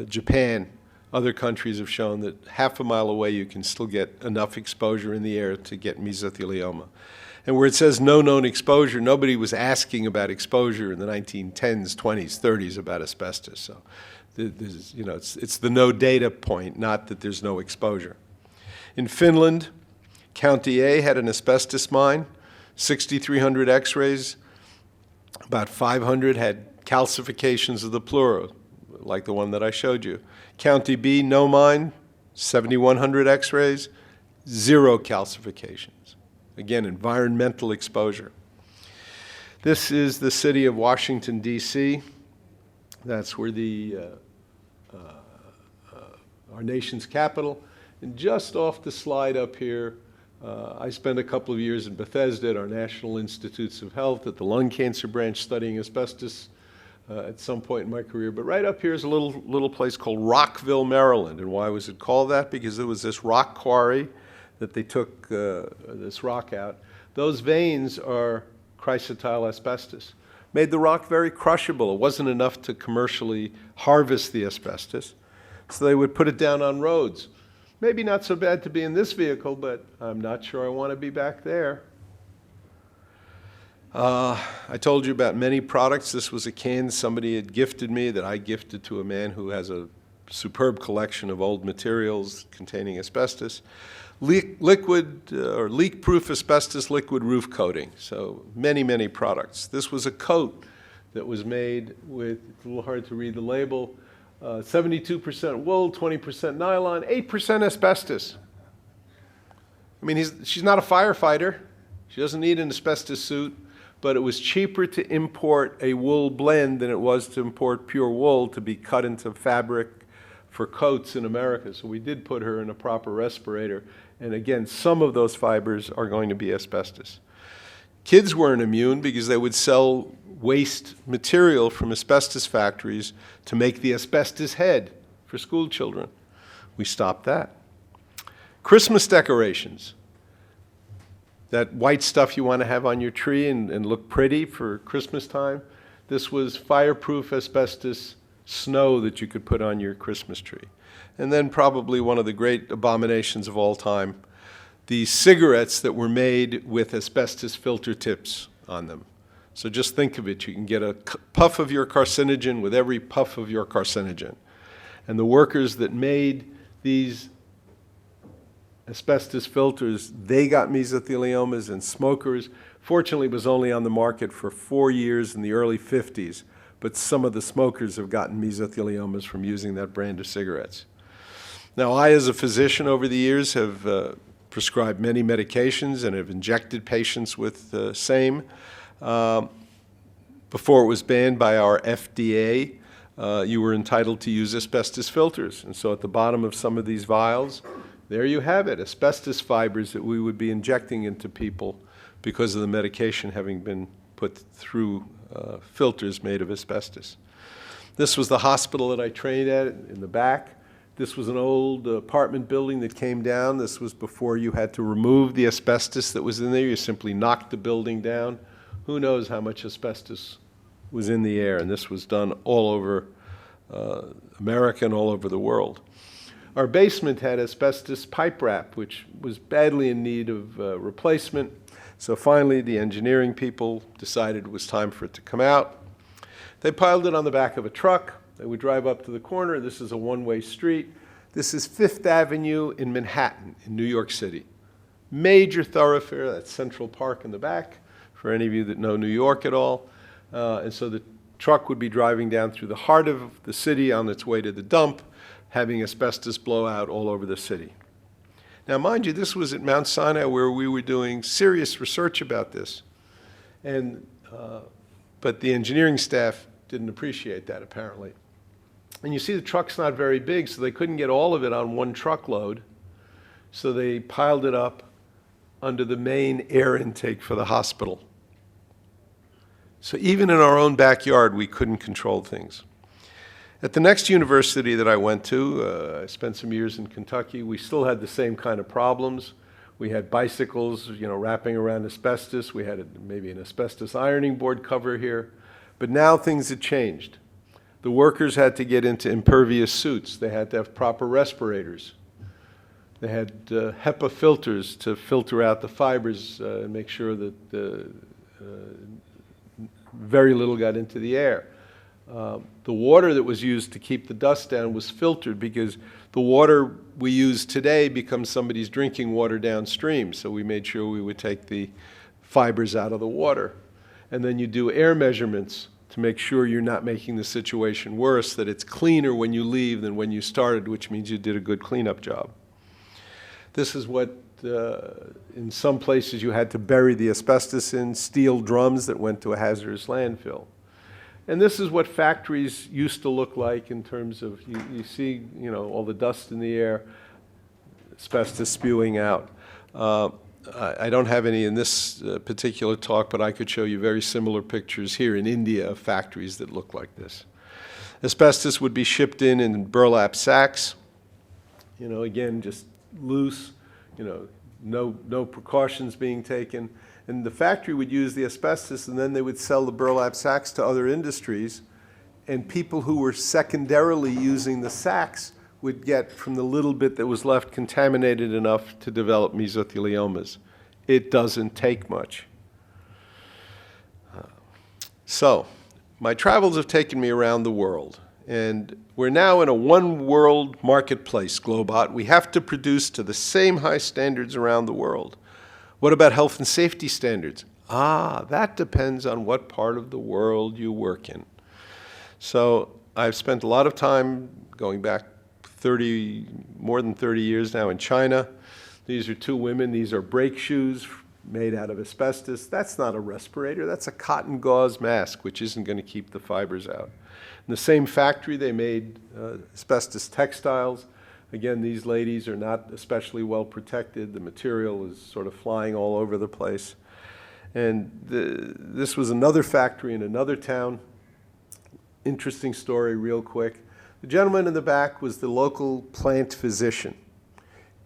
Japan. Other countries have shown that half a mile away, you can still get enough exposure in the air to get mesothelioma. And where it says no known exposure, nobody was asking about exposure in the 1910s, 20s, 30s about asbestos. So, it's the no data point, not that there's no exposure. In Finland, County A had an asbestos mine, 6,300 x-rays, about 500 had calcifications of the pleura, like the one that I showed you. County B, no mine, 7,100 x-rays, 0 calcifications. Again, environmental exposure. This is the city of Washington, D.C. That's where our nation's capital. And just off the slide up here, I spent a couple of years in Bethesda at our National Institutes of Health at the lung cancer branch studying asbestos at some point in my career. But right up here is a little place called Rockville, Maryland. And why was it called that? Because there was this rock quarry that they took this rock out. Those veins are chrysotile asbestos. Made the rock very crushable. It wasn't enough to commercially harvest the asbestos, so they would put it down on roads. Maybe not so bad to be in this vehicle, but I'm not sure I want to be back there. I told you about many products. This was a can somebody had gifted me that I gifted to a man who has a superb collection of old materials containing asbestos. Liquid or leak-proof asbestos liquid roof coating. So many, many products. This was a coat that was made with, it's a little hard to read the label, 72% wool, 20% nylon, 8% asbestos. I mean, she's not a firefighter. She doesn't need an asbestos suit, but it was cheaper to import a wool blend than it was to import pure wool to be cut into fabric for coats in America. So we did put her in a proper respirator. And again, some of those fibers are going to be asbestos. Kids weren't immune because they would sell waste material from asbestos factories to make the asbestos head for school children. We stopped that. Christmas decorations. That white stuff you want to have on your tree and look pretty for Christmas time. This was fireproof asbestos snow that you could put on your Christmas tree. And then probably one of the great abominations of all time, the cigarettes that were made with asbestos filter tips on them. So just think of it. You can get a puff of your carcinogen with every puff of your carcinogen. And the workers that made these asbestos filters, they got mesotheliomas, and smokers, fortunately, was only on the market for 4 years in the early 50s, but some of the smokers have gotten mesotheliomas from using that brand of cigarettes. Now, I, as a physician over the years, have prescribed many medications and have injected patients with same. Before it was banned by our FDA, you were entitled to use asbestos filters. And so at the bottom of some of these vials, there you have it, asbestos fibers that we would be injecting into people because of the medication having been put through filters made of asbestos. This was the hospital that I trained at in the back. This was an old apartment building that came down. This was before you had to remove the asbestos that was in there. You simply knocked the building down. Who knows how much asbestos was in the air, and this was done all over America and all over the world. Our basement had asbestos pipe wrap, which was badly in need of replacement. So finally, the engineering people decided it was time for it to come out. They piled it on the back of a truck. They would drive up to the corner. This is a one-way street. This is Fifth Avenue in Manhattan, in New York City. Major thoroughfare, that's Central Park in the back, for any of you that know New York at all. And so the truck would be driving down through the heart of the city on its way to the dump, having asbestos blow out all over the city. Now, mind you, this was at Mount Sinai where we were doing serious research about this. But the engineering staff didn't appreciate that, apparently. And you see the truck's not very big, so they couldn't get all of it on one truckload. So they piled it up under the main air intake for the hospital. So even in our own backyard, we couldn't control things. At the next university that I went to, I spent some years in Kentucky, we still had the same kind of problems. We had bicycles, wrapping around asbestos. We had maybe an asbestos ironing board cover here. But now things had changed. The workers had to get into impervious suits. They had to have proper respirators. They had HEPA filters to filter out the fibers and make sure that very little got into the air. The water that was used to keep the dust down was filtered because the water we use today becomes somebody's drinking water downstream. So we made sure we would take the fibers out of the water. And then you do air measurements to make sure you're not making the situation worse, that it's cleaner when you leave than when you started, which means you did a good cleanup job. This is what, in some places, you had to bury the asbestos in steel drums that went to a hazardous landfill. And this is what factories used to look like in terms of, you see, all the dust in the air, asbestos spewing out. I don't have any in this particular talk, but I could show you very similar pictures here in India of factories that look like this. Asbestos would be shipped in burlap sacks, again, just loose, no precautions being taken. And the factory would use the asbestos, and then they would sell the burlap sacks to other industries. And people who were secondarily using the sacks would get, from the little bit that was left, contaminated enough to develop mesotheliomas. It doesn't take much. So, my travels have taken me around the world. And we're now in a one-world marketplace, Globot. We have to produce to the same high standards around the world. What about health and safety standards? That depends on what part of the world you work in. So I've spent a lot of time going back more than 30 years now in China. These are two women. These are brake shoes made out of asbestos. That's not a respirator. That's a cotton gauze mask, which isn't going to keep the fibers out. In the same factory, they made asbestos textiles. Again, these ladies are not especially well protected. The material is sort of flying all over the place. And this was another factory in another town. Interesting story real quick. The gentleman in the back was the local plant physician.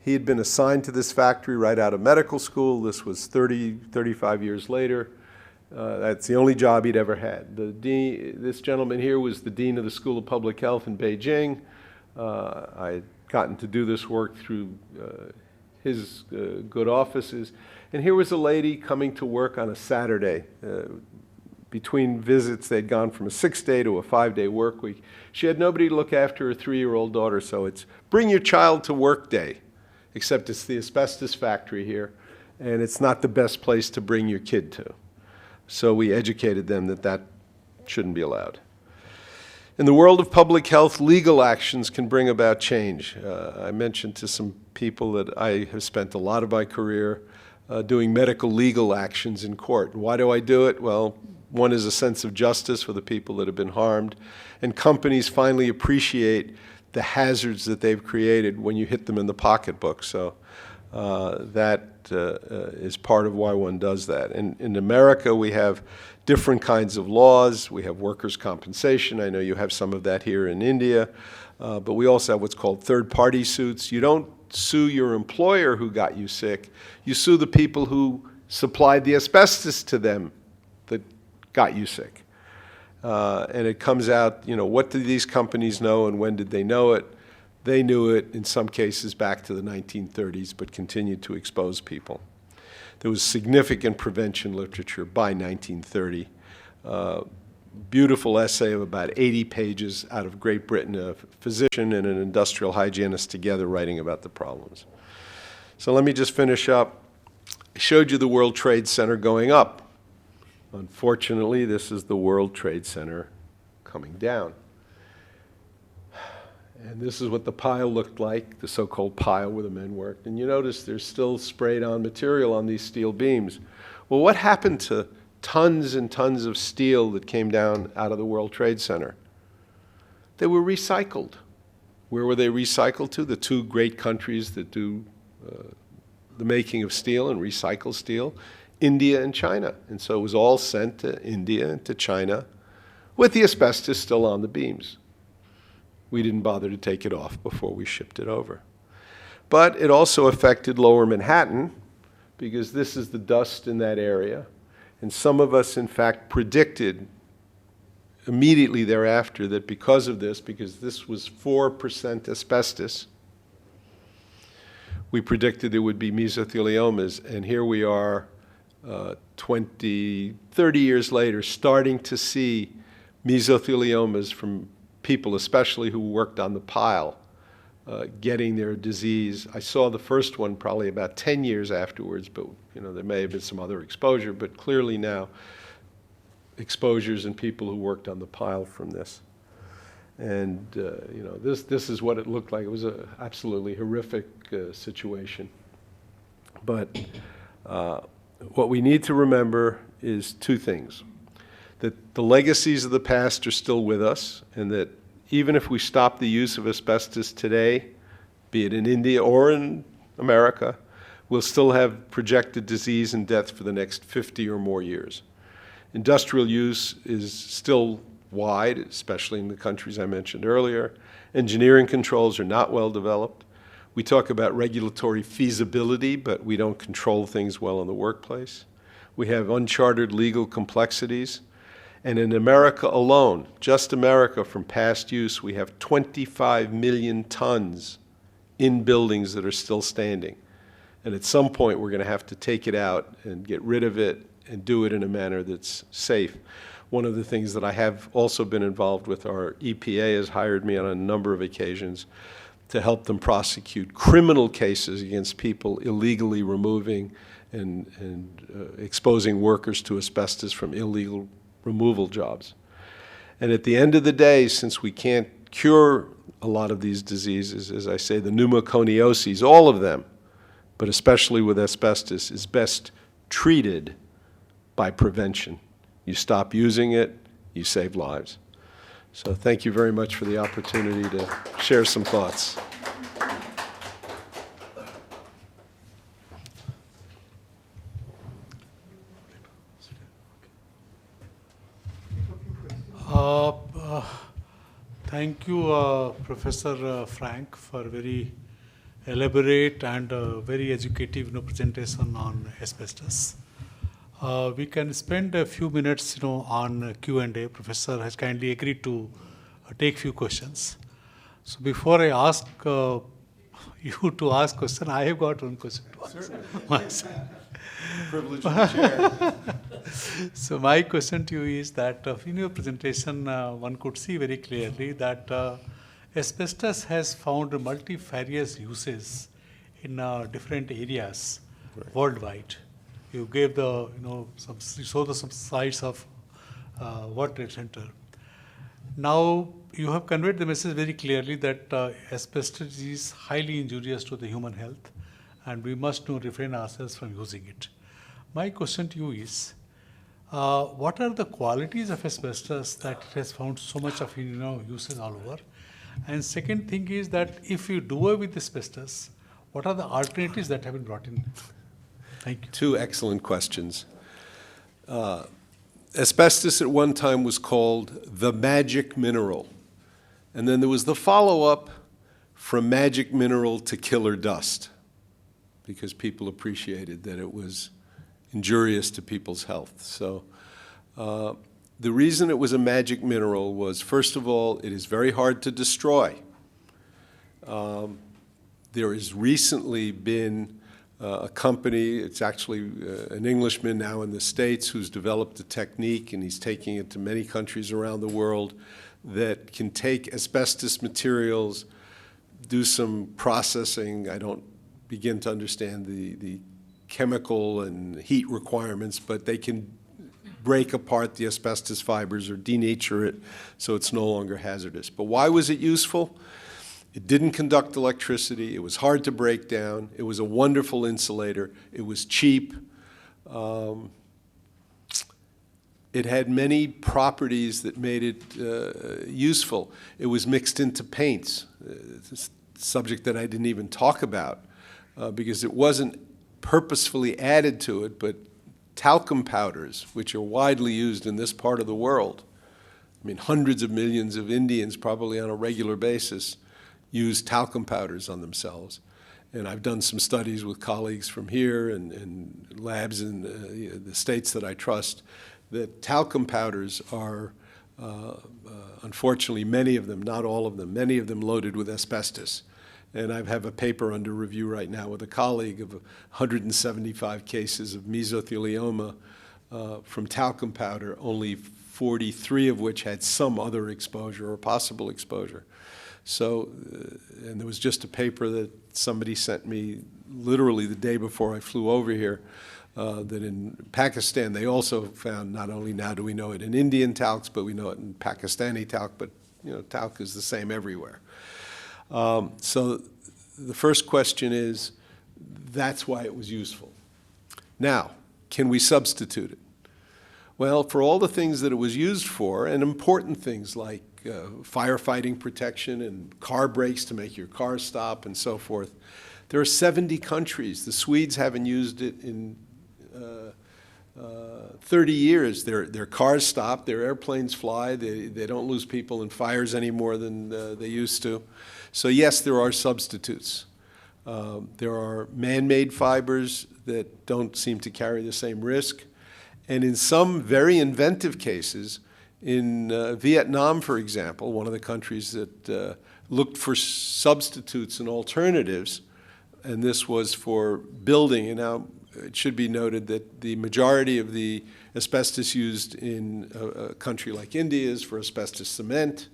He had been assigned to this factory right out of medical school. This was 35 years later. That's the only job he'd ever had. This gentleman here was the dean of the School of Public Health in Beijing. I had gotten to do this work through his good offices. And here was a lady coming to work on a Saturday. Between visits, they'd gone from a 6-day to a 5-day work week. She had nobody to look after her 3-year-old daughter, so it's bring your child to work day, except it's the asbestos factory here, and it's not the best place to bring your kid to. So we educated them that that shouldn't be allowed. In the world of public health, legal actions can bring about change. I mentioned to some people that I have spent a lot of my career doing medical legal actions in court. And why do I do it? Well, one is a sense of justice for the people that have been harmed, and companies finally appreciate the hazards that they've created when you hit them in the pocketbook. So that is part of why one does that. And in America, we have different kinds of laws. We have workers' compensation. I know you have some of that here in India. But we also have what's called third-party suits. You don't sue your employer who got you sick. You sue the people who supplied the asbestos to them that got you sick. And it comes out, what did these companies know and when did they know it? They knew it, in some cases, back to the 1930s, but continued to expose people. There was significant prevention literature by 1930. Beautiful essay of about 80 pages out of Great Britain, a physician and an industrial hygienist together writing about the problems. So let me just finish up. I showed you the World Trade Center going up. Unfortunately, this is the World Trade Center coming down. And this is what the pile looked like, the so-called pile where the men worked. And you notice there's still sprayed on material on these steel beams. Well, what happened to tons and tons of steel that came down out of the World Trade Center? They were recycled. Where were they recycled to? The two great countries that do the making of steel and recycle steel, India and China. And so it was all sent to India and to China with the asbestos still on the beams. We didn't bother to take it off before we shipped it over. But it also affected Lower Manhattan, because this is the dust in that area. And some of us, in fact, predicted immediately thereafter that because of this, because this was 4% asbestos, we predicted there would be mesotheliomas. And here we are 20, 30 years later, starting to see mesotheliomas from people, especially who worked on the pile, getting their disease. I saw the first one probably about 10 years afterwards, but there may have been some other exposure, but clearly now exposures in people who worked on the pile from this. And this is what it looked like. It was an absolutely horrific situation. But what we need to remember is two things: that the legacies of the past are still with us, and that even if we stop the use of asbestos today, be it in India or in America, we'll still have projected disease and death for the next 50 or more years. Industrial use is still wide, especially in the countries I mentioned earlier. Engineering controls are not well developed. We talk about regulatory feasibility, but we don't control things well in the workplace. We have uncharted legal complexities. And in America alone, just America from past use, we have 25 million tons in buildings that are still standing. And at some point, we're going to have to take it out and get rid of it and do it in a manner that's safe. One of the things that I have also been involved with, our EPA has hired me on a number of occasions to help them prosecute criminal cases against people illegally removing and exposing workers to asbestos from illegal removal jobs. And at the end of the day, since we can't cure a lot of these diseases, as I say, the pneumoconioses, all of them, but especially with asbestos, is best treated by prevention. You stop using it, you save lives. So thank you very much for the opportunity to share some thoughts. Thank you, Professor Frank, for very elaborate and very educative presentation on asbestos. We can spend a few minutes on Q&A. Professor has kindly agreed to take few questions. So before I ask you to ask question, I have got one question to ask. Privilege of the chair. So my question to you is that in your presentation, one could see very clearly that asbestos has found multifarious uses in different areas worldwide. You gave the, you showed some slides of World Trade Center. Now, you have conveyed the message very clearly that asbestos is highly injurious to the human health, and we must refrain ourselves from using it. My question to you is, what are the qualities of asbestos that it has found so much of uses all over? And second thing is that if you do away with asbestos, what are the alternatives that have been brought in? Thank you. Two excellent questions. Asbestos at one time was called the magic mineral. And then there was the follow-up from magic mineral to killer dust, because people appreciated that it was injurious to people's health. So the reason it was a magic mineral was, first of all, it is very hard to destroy. There has recently been a company, it's actually an Englishman now in the States, who's developed a technique, and he's taking it to many countries around the world, that can take asbestos materials, do some processing. I don't begin to understand the chemical and heat requirements, but they can break apart the asbestos fibers or denature it so it's no longer hazardous. But why was it useful? It didn't conduct electricity. It was hard to break down. It was a wonderful insulator. It was cheap. It had many properties that made it useful. It was mixed into paints. It's a subject that I didn't even talk about because it wasn't purposefully added to it, but talcum powders, which are widely used in this part of the world. I mean, hundreds of millions of Indians, probably on a regular basis, use talcum powders on themselves. And I've done some studies with colleagues from here and labs in the states that I trust, that talcum powders are, unfortunately, many of them, not all of them, many of them loaded with asbestos. And I have a paper under review right now with a colleague of 175 cases of mesothelioma from talcum powder, only 43 of which had some other exposure or possible exposure. So, and there was just a paper that somebody sent me literally the day before I flew over here, that in Pakistan they also found, not only now do we know it in Indian talcs, but we know it in Pakistani talc, but talc is the same everywhere. So the first question is, that's why it was useful. Now, can we substitute it? Well, for all the things that it was used for, and important things like firefighting protection and car brakes to make your car stop and so forth, there are 70 countries. The Swedes haven't used it in 30 years. Their cars stop, their airplanes fly, they don't lose people in fires any more than they used to. So yes, there are substitutes. There are man-made fibers that don't seem to carry the same risk. And in some very inventive cases, in Vietnam, for example, one of the countries that looked for substitutes and alternatives, and this was for building. And now it should be noted that the majority of the asbestos used in a country like India is for asbestos cement,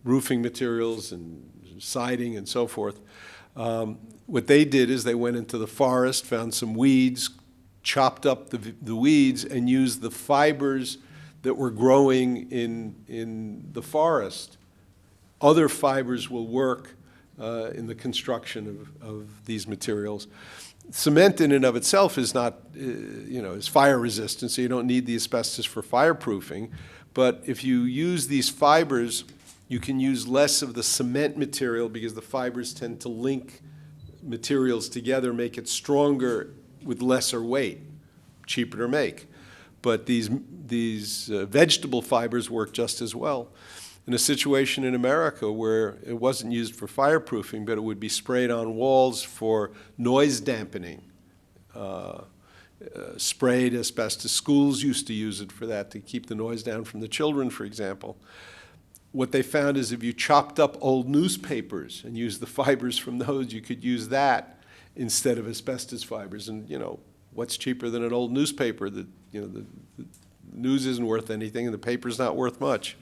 roofing materials and siding and so forth. What they did is they went into the forest, found some weeds, chopped up the weeds, and used the fibers that were growing in the forest. Other fibers will work in the construction of these materials. Cement in and of itself is not, is fire resistant, so you don't need the asbestos for fireproofing. But if you use these fibers, you can use less of the cement material because the fibers tend to link materials together, make it stronger with lesser weight, cheaper to make. But these vegetable fibers work just as well. In a situation in America where it wasn't used for fireproofing, but it would be sprayed on walls for noise dampening, sprayed asbestos. Schools used to use it for that, to keep the noise down from the children, for example. What they found is if you chopped up old newspapers and used the fibers from those, you could use that instead of asbestos fibers. And, what's cheaper than an old newspaper? The news isn't worth anything and the paper's not worth much.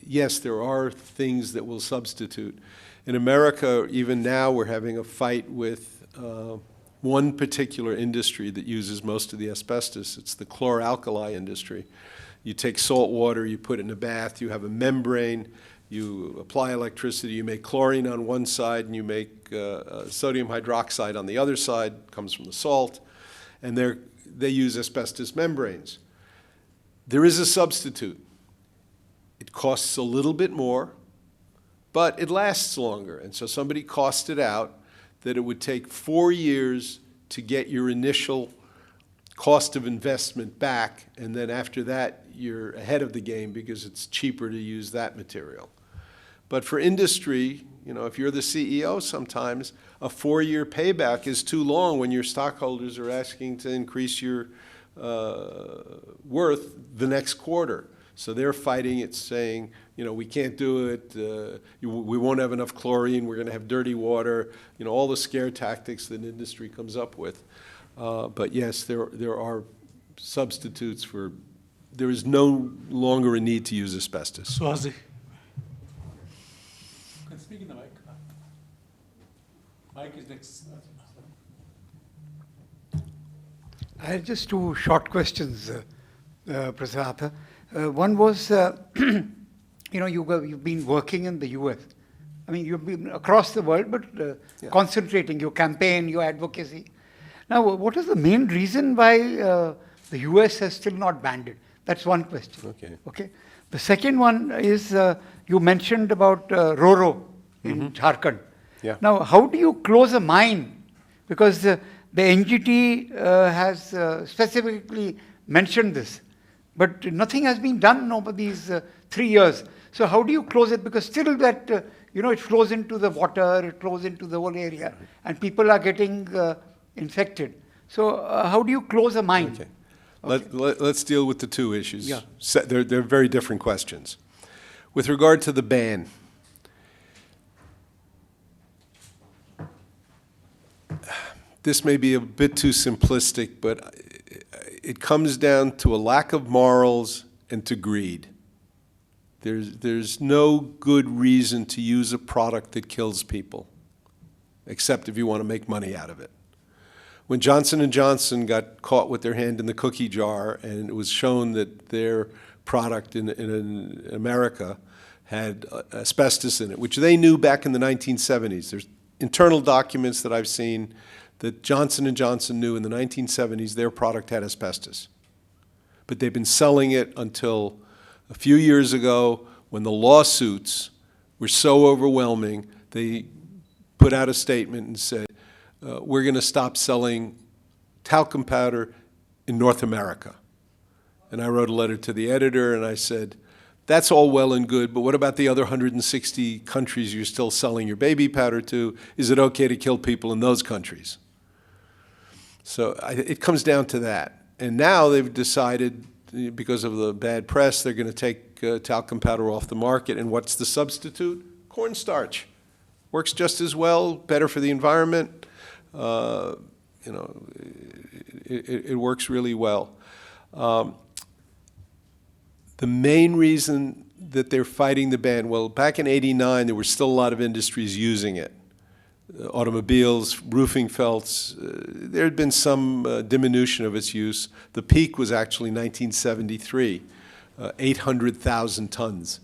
Yes, there are things that will substitute. In America, even now, we're having a fight with one particular industry that uses most of the asbestos. It's the chlor-alkali industry. You take salt water, you put it in a bath, you have a membrane, you apply electricity, you make chlorine on one side, and you make sodium hydroxide on the other side, comes from the salt, and they use asbestos membranes. There is a substitute. It costs a little bit more, but it lasts longer. And so somebody costed out that it would take 4 years to get your initial cost of investment back, and then after that, you're ahead of the game because it's cheaper to use that material. But for industry, if you're the CEO sometimes, a 4-year payback is too long when your stockholders are asking to increase your worth the next quarter. So they're fighting it, saying, we can't do it, we won't have enough chlorine, we're going to have dirty water, all the scare tactics that industry comes up with. But yes, there are substitutes there is no longer a need to use asbestos. Swazi. You can speak in the mic. Mic is next. I had just two short questions, Professor Arthur. One was, you've been working in the U.S. I mean, you've been across the world, but concentrating your campaign, your advocacy. Now, what is the main reason why the U.S. has still not banned it? That's one question. Okay. The second one is, you mentioned about Roro in Jharkhand. Yeah. Now, how do you close a mine? Because the NGT has specifically mentioned this, but nothing has been done over these 3 years. So how do you close it? Because still that, it flows into the water, it flows into the whole area, and people are getting infected. So how do you close a mine? Okay. Let's deal with the two issues. Yeah. They're very different questions. With regard to the ban, this may be a bit too simplistic, but it comes down to a lack of morals and to greed. There's no good reason to use a product that kills people, except if you want to make money out of it. When Johnson & Johnson got caught with their hand in the cookie jar and it was shown that their product in America had asbestos in it, which they knew back in the 1970s. There's internal documents that I've seen that Johnson & Johnson knew in the 1970s their product had asbestos. But they've been selling it until a few years ago when the lawsuits were so overwhelming, they put out a statement and said, we're going to stop selling talcum powder in North America. And I wrote a letter to the editor and I said, That's all well and good, but what about the other 160 countries you're still selling your baby powder to? Is it okay to kill people in those countries? So it comes down to that. And now they've decided, because of the bad press, they're going to take talcum powder off the market. And what's the substitute? Cornstarch. Works just as well, better for the environment. It works really well. The main reason that they're fighting the ban, well, back in '89, there were still a lot of industries using it. Automobiles, roofing felts, there had been some diminution of its use. The peak was actually 1973, 800,000 tons.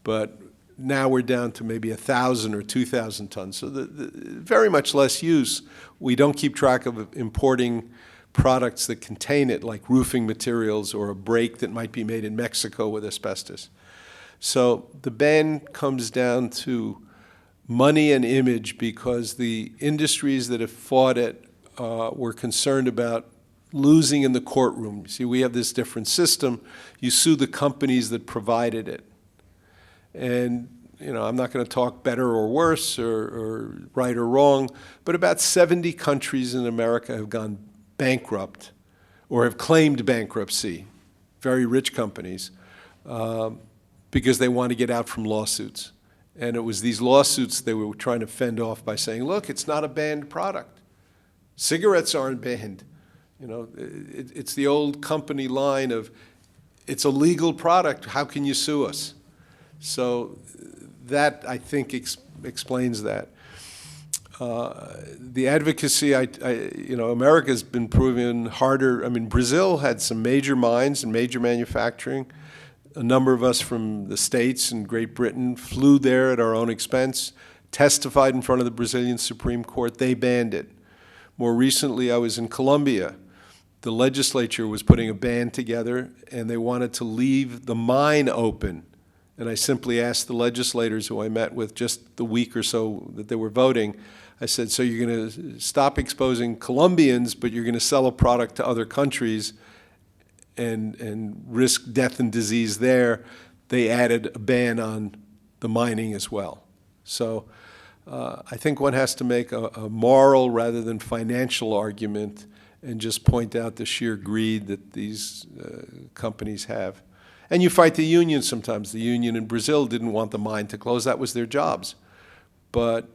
But now we're down to maybe 1,000 or 2,000 tons. So very much less use. We don't keep track of importing products that contain it, like roofing materials or a brake that might be made in Mexico with asbestos. So the ban comes down to money and image, because the industries that have fought it were concerned about losing in the courtroom. You see, we have this different system. You sue the companies that provided it. And I'm not going to talk better or worse or right or wrong, but about 70 countries in America have gone bankrupt or have claimed bankruptcy, very rich companies, because they want to get out from lawsuits. And it was these lawsuits they were trying to fend off by saying, look, it's not a banned product. Cigarettes aren't banned. It's the old company line of, it's a legal product, how can you sue us? So that, I think, explains that. The advocacy, America's been proven harder. I mean, Brazil had some major mines and major manufacturing. A number of us from the States and Great Britain flew there at our own expense, testified in front of the Brazilian Supreme Court. They banned it. More recently, I was in Colombia. The legislature was putting a ban together, and they wanted to leave the mine open. And I simply asked the legislators who I met with just the week or so that they were voting, I said, so you're going to stop exposing Colombians, but you're going to sell a product to other countries and risk death and disease there. They added a ban on the mining as well. So I think one has to make a moral rather than financial argument and just point out the sheer greed that these companies have. And you fight the union sometimes. The union in Brazil didn't want the mine to close. That was their jobs. But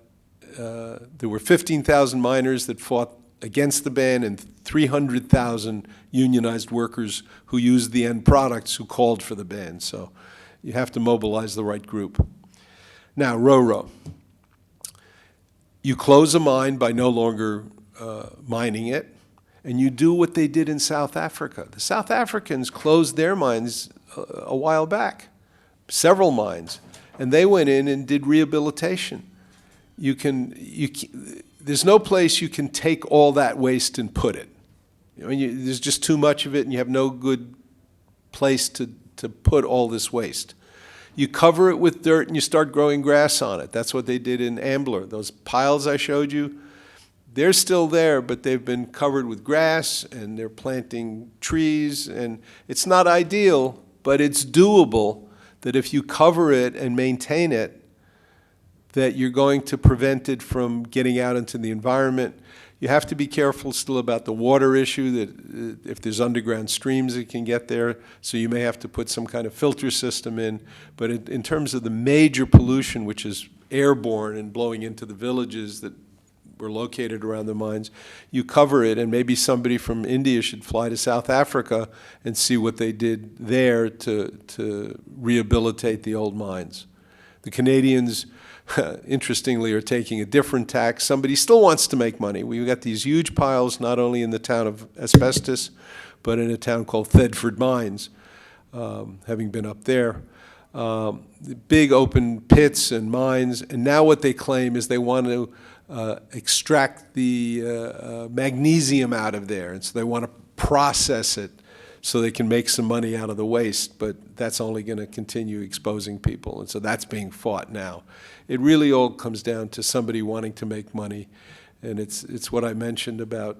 there were 15,000 miners that fought against the ban and 300,000 unionized workers who used the end products who called for the ban. So you have to mobilize the right group. Now, RoRo. You close a mine by no longer mining it, and you do what they did in South Africa. The South Africans closed their mines a while back, several mines, and they went in and did rehabilitation. There's no place you can take all that waste and put it. There's just too much of it, and you have no good place to put all this waste. You cover it with dirt and you start growing grass on it. That's what they did in Ambler. Those piles I showed you, they're still there, but they've been covered with grass and they're planting trees. And it's not ideal, but it's doable that if you cover it and maintain it, that you're going to prevent it from getting out into the environment. You have to be careful still about the water issue, that if there's underground streams it can get there, so you may have to put some kind of filter system in. But in terms of the major pollution, which is airborne and blowing into the villages that were located around the mines, you cover it, and maybe somebody from India should fly to South Africa and see what they did there to rehabilitate the old mines. The Canadians, interestingly, are taking a different tack. Somebody still wants to make money. We've got these huge piles, not only in the town of Asbestos, but in a town called Thetford Mines, having been up there. Big open pits and mines, and now what they claim is they want to extract the magnesium out of there, and so they want to process it so they can make some money out of the waste, but that's only going to continue exposing people, and so that's being fought now. It really all comes down to somebody wanting to make money, and it's what I mentioned about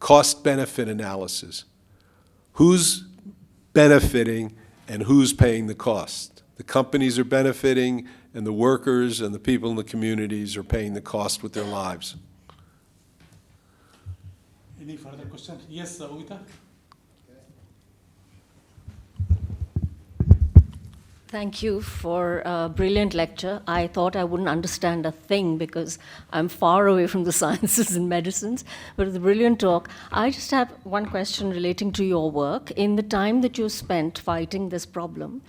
cost-benefit analysis. Who's benefiting And who's paying the cost? The companies are benefiting, and the workers and the people in the communities are paying the cost with their lives. Any further questions? Yes, Uvita? Thank you for a brilliant lecture. I thought I wouldn't understand a thing because I'm far away from the sciences and medicines, but it's a brilliant talk. I just have one question relating to your work. In the time that you spent fighting this problem,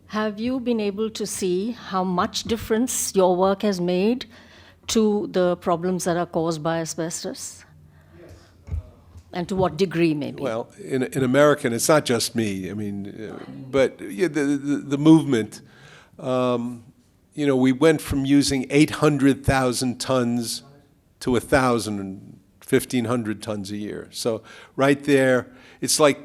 have you been able to see how much difference your work has made to the problems that are caused by asbestos? And to what degree, maybe? Well, in America, and it's not just me, I mean, but yeah, the movement, you know, we went from using 800,000 tons to 1,000 and 1,500 tons a year. So right there, it's like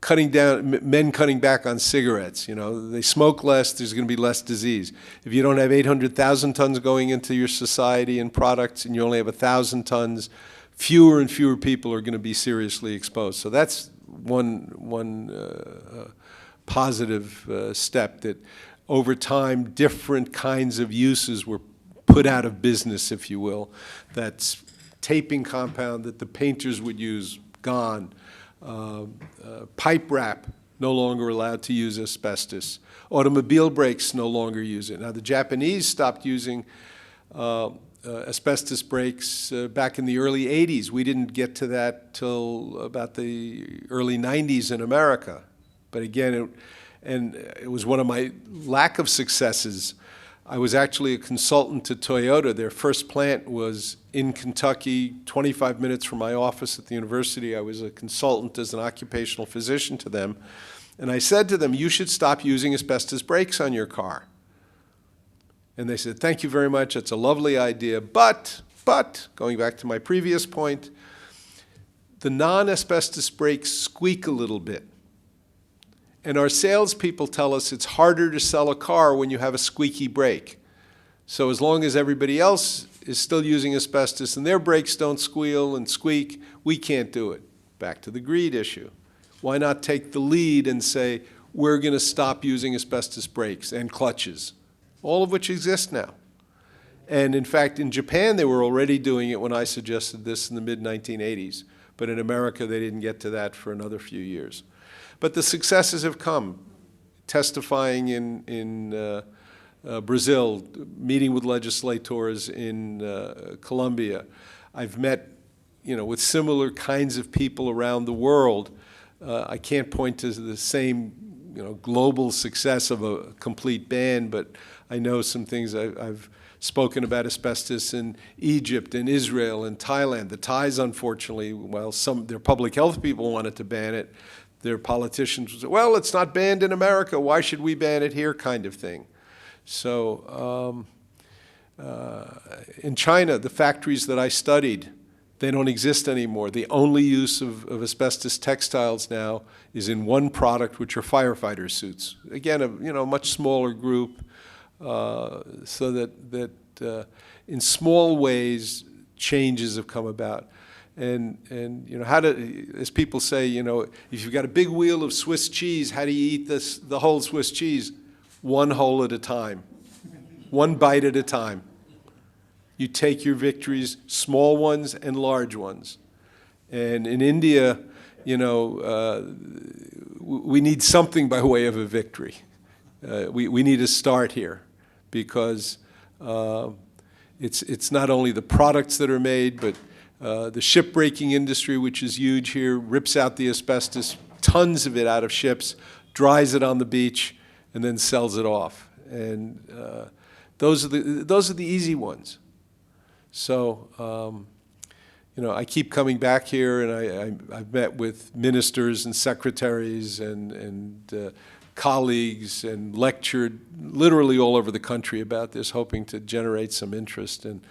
men cutting back on cigarettes. You know, they smoke less, there's going to be less disease. If you don't have 800,000 tons going into your society and products, and you only have 1,000 tons, fewer and fewer people are going to be seriously exposed. So that's one positive step, that over time different kinds of uses were put out of business, if you will. That's taping compound that the painters would use, gone. Pipe wrap, no longer allowed to use asbestos. Automobile brakes, no longer use it. Now the Japanese stopped using asbestos brakes back in the early 80s. We didn't get to that till about the early 90s in America. But again, it was one of my lack of successes. I was actually a consultant to Toyota. Their first plant was in Kentucky, 25 minutes from my office at the university. I was a consultant as an occupational physician to them. And I said to them, you should stop using asbestos brakes on your car. And they said, thank you very much, it's a lovely idea, but, going back to my previous point, the non-asbestos brakes squeak a little bit. And our salespeople tell us it's harder to sell a car when you have a squeaky brake. So as long as everybody else is still using asbestos and their brakes don't squeal and squeak, we can't do it. Back to the greed issue. Why not take the lead and say, we're going to stop using asbestos brakes and clutches, all of which exist now. And in fact, in Japan, they were already doing it when I suggested this in the mid-1980s. But in America, they didn't get to that for another few years. But the successes have come. Testifying in Brazil, meeting with legislators in Colombia. I've met, you know, with similar kinds of people around the world. I can't point to the same, you know, global success of a complete ban, but I know some things. I've spoken about asbestos in Egypt and Israel and Thailand. The Thais, unfortunately, while their public health people wanted to ban it, their politicians would say, well, it's not banned in America, why should we ban it here, kind of thing. So in China, the factories that I studied, they don't exist anymore. The only use of asbestos textiles now is in one product, which are firefighter suits. Again, a much smaller group, so that in small ways, changes have come about. And you know, as people say, you know, if you've got a big wheel of Swiss cheese, how do you eat the whole Swiss cheese? One hole at a time, one bite at a time. You take your victories, small ones and large ones. And in India, you know, we need something by way of a victory. We need to start here, because it's not only the products that are made, but the shipbreaking industry, which is huge here, rips out the asbestos, tons of it out of ships, dries it on the beach, and then sells it off. And those are the easy ones. So, you know, I keep coming back here, and I've met with ministers and secretaries and colleagues and lectured literally all over the country about this, hoping to generate some interest. And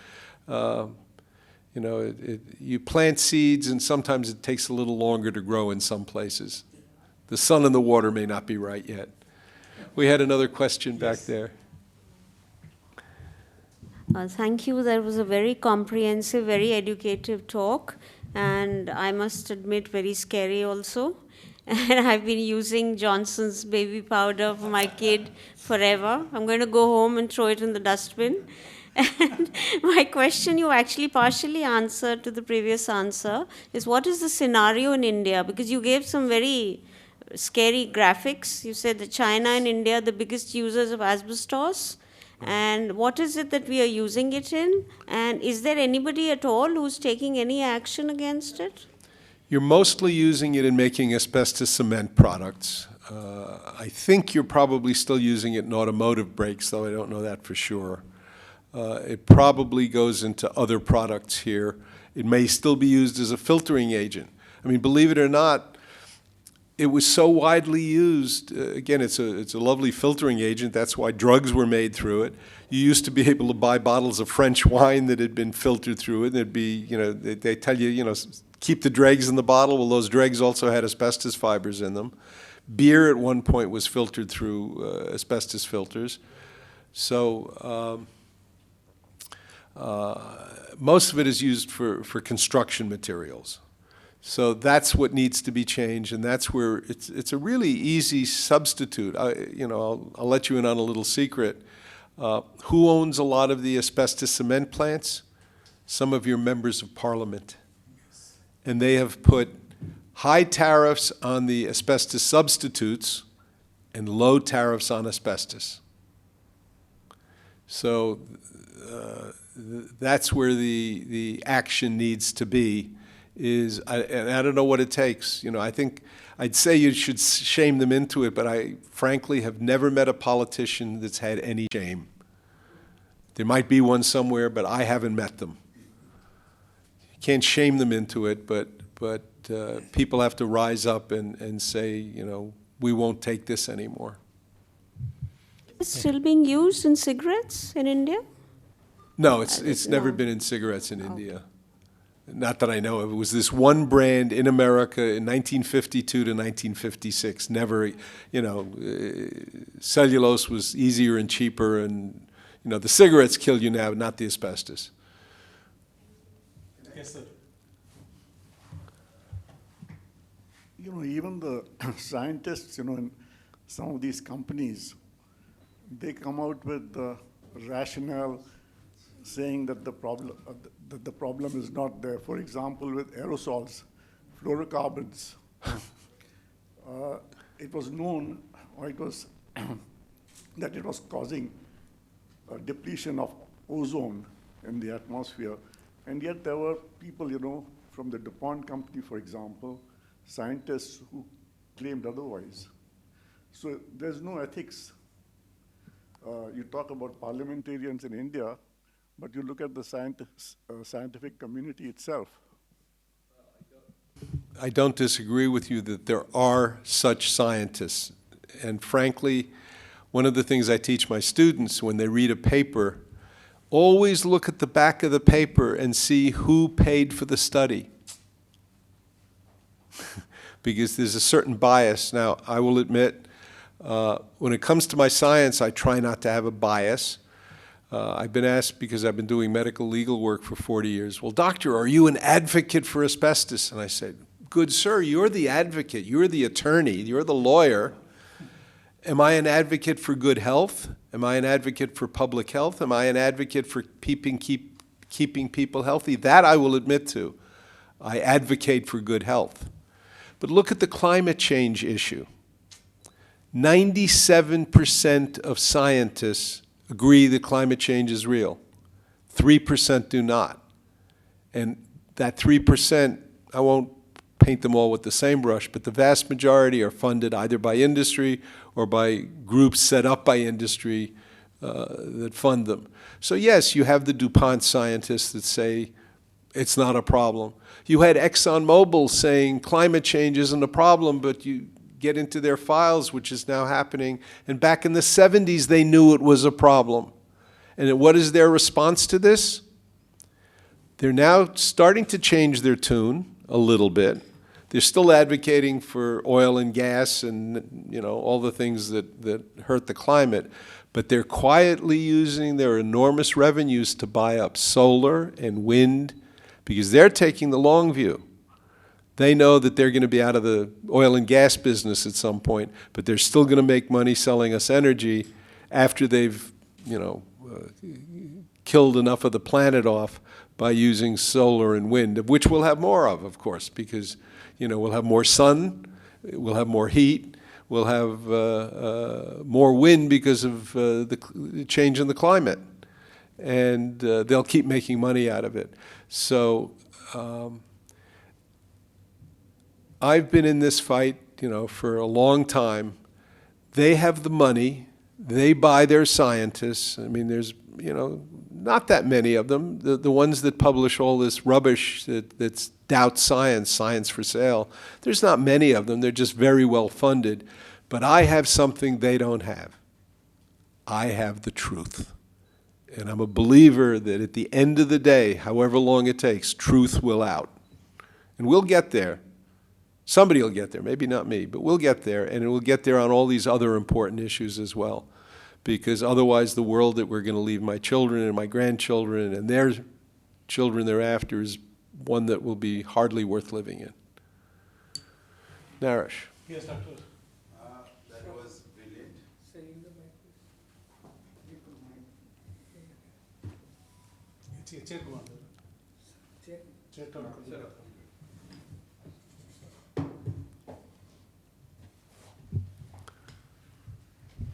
you know, you plant seeds, and sometimes it takes a little longer to grow in some places. The sun and the water may not be right yet. We had another question back there. Thank you. That was a very comprehensive, very educative talk, and I must admit, very scary also. and I've been using Johnson's baby powder for my kid forever. I'm going to go home and throw it in the dustbin. And my question you actually partially answered to the previous answer is, what is the scenario in India? Because you gave some very scary graphics. You said that China and India are the biggest users of asbestos. And what is it that we are using it in? And is there anybody at all who's taking any action against it? You're mostly using it in making asbestos cement products. I think you're probably still using it in automotive brakes, though I don't know that for sure. It probably goes into other products here. It may still be used as a filtering agent. I mean, believe it or not, it was so widely used. Again, it's a lovely filtering agent. That's why drugs were made through it. You used to be able to buy bottles of French wine that had been filtered through it. And it'd be, they tell you, keep the dregs in the bottle. Well, those dregs also had asbestos fibers in them. Beer at one point was filtered through asbestos filters. So most of it is used for construction materials. So that's what needs to be changed, and that's where it's a really easy substitute. I'll let you in on a little secret. Who owns a lot of the asbestos cement plants? Some of your members of parliament. And they have put high tariffs on the asbestos substitutes and low tariffs on asbestos. So that's where the action needs to be. And I don't know what it takes. I think I'd say you should shame them into it, but I frankly have never met a politician that's had any shame. There might be one somewhere, but I haven't met them. You can't shame them into it, but people have to rise up and say, we won't take this anymore. It's still being used in cigarettes in India? No, it's never been in cigarettes in India. Not that I know of. It was this one brand in America in 1952 to 1956. Never, cellulose was easier and cheaper, and, the cigarettes kill you now, not the asbestos. Yes, sir. Even the scientists, in some of these companies, they come out with the rationale saying that the problem is not there. For example, with aerosols, fluorocarbons, it was known, or it was that it was causing a depletion of ozone in the atmosphere, and yet there were people, from the DuPont company, for example, scientists who claimed otherwise. So there's no ethics. You talk about parliamentarians in India, but you look at the scientific community itself. I don't disagree with you that there are such scientists. And frankly, one of the things I teach my students when they read a paper, always look at the back of the paper and see who paid for the study. Because there's a certain bias. Now, I will admit, when it comes to my science, I try not to have a bias. I've been asked, because I've been doing medical legal work for 40 years, well, doctor, are you an advocate for asbestos? And I said, good sir, you're the advocate, you're the attorney, you're the lawyer. Am I an advocate for good health? Am I an advocate for public health? Am I an advocate for keeping people healthy? That I will admit to. I advocate for good health. But look at the climate change issue. 97% of scientists agree that climate change is real. 3% do not. And that 3%, I won't paint them all with the same brush, but the vast majority are funded either by industry or by groups set up by industry that fund them. So yes, you have the DuPont scientists that say it's not a problem. You had ExxonMobil saying climate change isn't a problem, but you get into their files, which is now happening. And back in the 70s, they knew it was a problem. And what is their response to this? They're now starting to change their tune a little bit. They're still advocating for oil and gas and all the things that hurt the climate. But they're quietly using their enormous revenues to buy up solar and wind, because they're taking the long view. They know that they're going to be out of the oil and gas business at some point, but they're still going to make money selling us energy after they've, killed enough of the planet off by using solar and wind, of which we'll have more of course, because, we'll have more sun, we'll have more heat, we'll have more wind because of the change in the climate. And they'll keep making money out of it. So I've been in this fight, for a long time. They have the money. They buy their scientists. I mean, there's, not that many of them. The ones that publish all this rubbish that's doubts science, science for sale, there's not many of them. They're just very well funded. But I have something they don't have. I have the truth. And I'm a believer that at the end of the day, however long it takes, truth will out. And we'll get there. Somebody will get there, maybe not me, but we'll get there, and it will get there on all these other important issues as well. Because otherwise the world that we're going to leave my children and my grandchildren and their children thereafter is one that will be hardly worth living in. Naresh. Yes, Doctor. That was brilliant.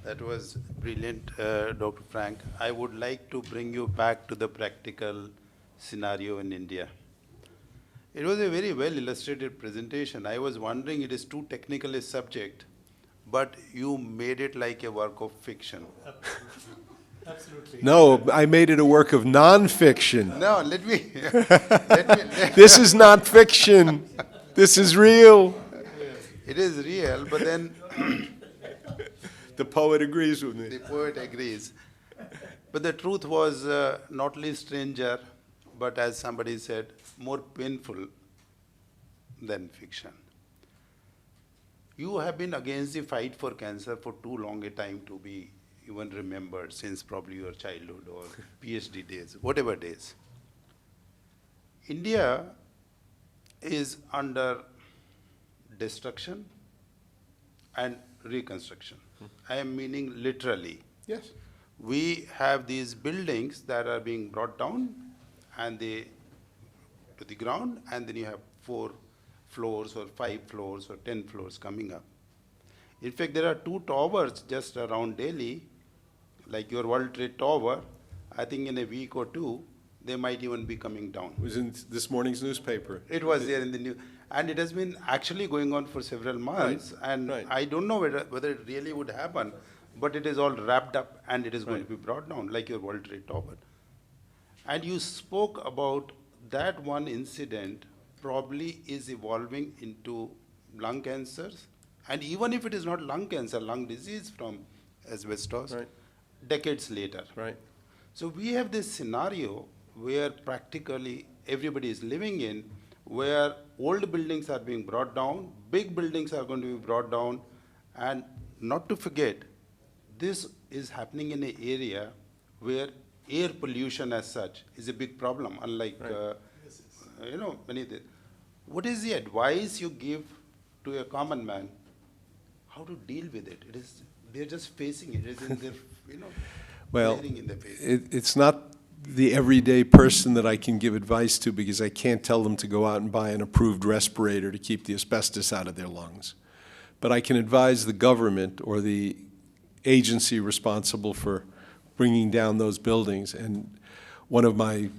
That was brilliant, Dr. Frank. I would like to bring you back to the practical scenario in India. It was a very well illustrated presentation. I was wondering, it is too technical a subject, but you made it like a work of fiction. Absolutely. No, I made it a work of nonfiction. No, let me. This is not fiction. This is real. It is real, but then The poet agrees with me. the poet agrees. But the truth was not only stranger, but as somebody said, more painful than fiction. You have been against the fight for cancer for too long a time to be even remembered, since probably your childhood or PhD days, whatever days. India is under destruction and reconstruction. I am meaning literally. Yes. We have these buildings that are being brought down and they to the ground, and then you have 4 floors or 5 floors or 10 floors coming up. In fact, there are 2 towers just around Delhi, like your World Trade Tower. I think in a week or 2, they might even be coming down. It was in this morning's newspaper. It was there in the news. And it has been actually going on for several months. Right, And right. I don't know whether it really would happen, but it is all wrapped up and it is going Right. to be brought down, like your World Trade Tower. And you spoke about that one incident probably is evolving into lung cancers. And even if it is not lung cancer, lung disease from asbestos, Right. decades later. Right. So we have this scenario where practically everybody is living in, where old buildings are being brought down, big buildings are going to be brought down, and not to forget, this is happening in an area where air pollution as such is a big problem, unlike, many things. What is the advice you give to a common man? How to deal with it? They're just facing it. It is in their, Well, staring in their face. it's not the everyday person that I can give advice to, because I can't tell them to go out and buy an approved respirator to keep the asbestos out of their lungs. But I can advise the government or the agency responsible for bringing down those buildings. And one of my,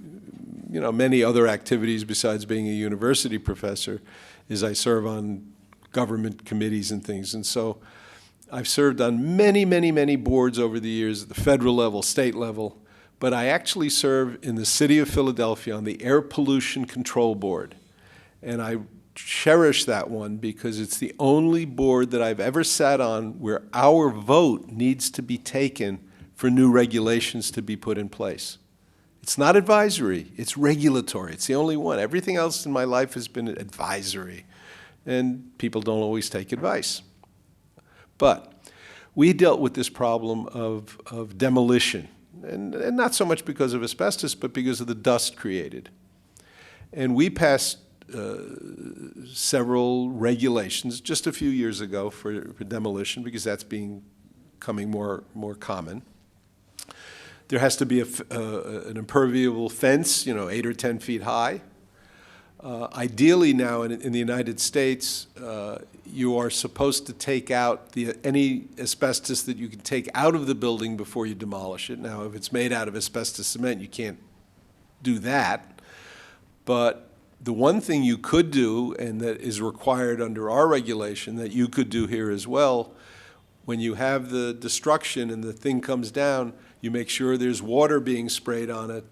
many other activities besides being a university professor is I serve on government committees and things. And so I've served on many, many, many boards over the years at the federal level, state level, but I actually serve in the city of Philadelphia on the Air Pollution Control Board. And I cherish that one because it's the only board that I've ever sat on where our vote needs to be taken for new regulations to be put in place. It's not advisory, it's regulatory. It's the only one. Everything else in my life has been advisory, and people don't always take advice. But we dealt with this problem of demolition, and not so much because of asbestos, but because of the dust created. And we passed several regulations just a few years ago for demolition, because that's becoming more common. There has to be an impermeable fence, 8 or 10 feet high. Ideally now in the United States, you are supposed to take out any asbestos that you can take out of the building before you demolish it. Now, if it's made out of asbestos cement, you can't do that. But the one thing you could do, and that is required under our regulation, that you could do here as well, when you have the destruction and the thing comes down, you make sure there's water being sprayed on it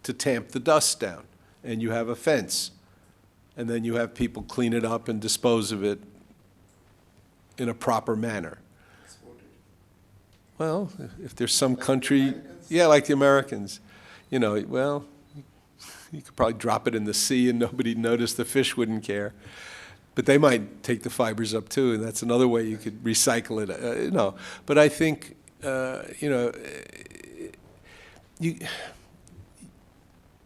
to tamp the dust down. And you have a fence. And then you have people clean it up and dispose of it in a proper manner. Well, if there's some country, yeah, like the Americans, well, you could probably drop it in the sea and nobody'd notice, the fish wouldn't care. But they might take the fibers up too, and that's another way you could recycle it. But I think,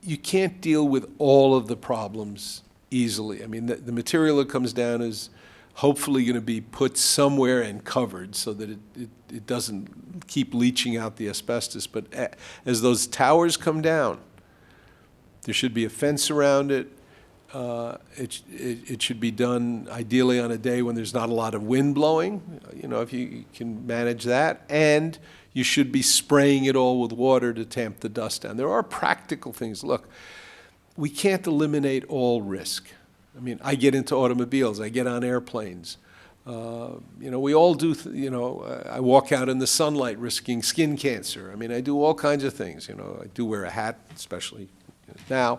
you can't deal with all of the problems easily. I mean, the material that comes down is hopefully going to be put somewhere and covered so that it doesn't keep leaching out the asbestos. But as those towers come down, there should be a fence around it. It should be done ideally on a day when there's not a lot of wind blowing, if you can manage that. And you should be spraying it all with water to tamp the dust down. There are practical things. Look, we can't eliminate all risk. I mean, I get into automobiles. I get on airplanes. We all do, I walk out in the sunlight risking skin cancer. I mean, I do all kinds of things. I do wear a hat, especially now.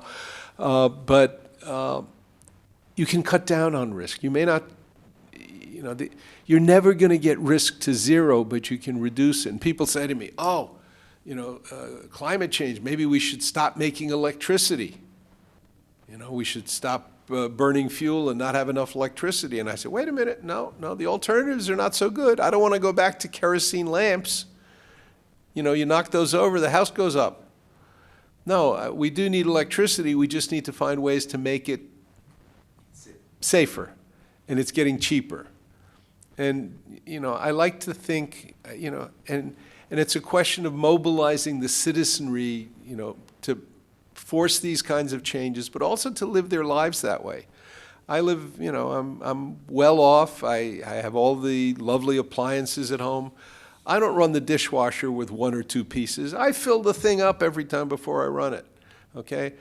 But you can cut down on risk. You may not, you're never going to get risk to zero, but you can reduce it. And people say to me, climate change, maybe we should stop making electricity. We should stop burning fuel and not have enough electricity. And I said, wait a minute, no, the alternatives are not so good. I don't want to go back to kerosene lamps. You knock those over, the house goes up. No, we do need electricity. We just need to find ways to make it safer. And it's getting cheaper. And, I like to think, and it's a question of mobilizing the citizenry, to force these kinds of changes, but also to live their lives that way. I live, I'm well off. I have all the lovely appliances at home. I don't run the dishwasher with 1 or 2 pieces. I fill the thing up every time before I run it, okay?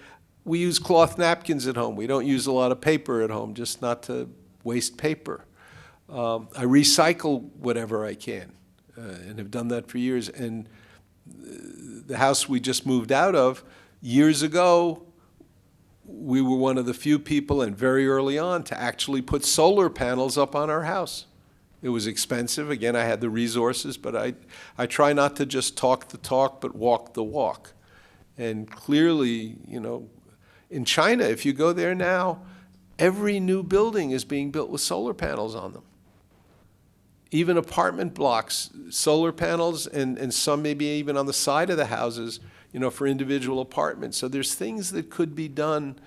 We use cloth napkins at home. We don't use a lot of paper at home, just not to waste paper. I recycle whatever I can, and have done that for years. And the house we just moved out of, years ago, we were one of the few people, and very early on, to actually put solar panels up on our house. It was expensive. Again, I had the resources, but I try not to just talk the talk, but walk the walk. And clearly, in China, if you go there now, every new building is being built with solar panels on them. Even apartment blocks, solar panels, and some maybe even on the side of the houses, for individual apartments. So there's things that could be done,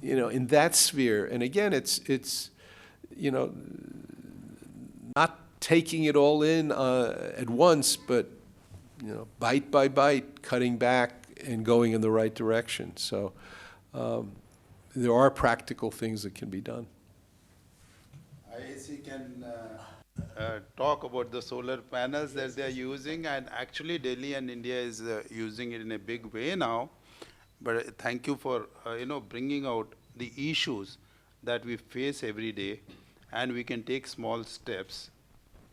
in that sphere. And again, it's not taking it all in at once, but, bite by bite, cutting back and going in the right direction. So there are practical things that can be done. IAC can talk about the solar panels that they are using, and actually Delhi and India is using it in a big way now. But thank you for bringing out the issues that we face every day, and we can take small steps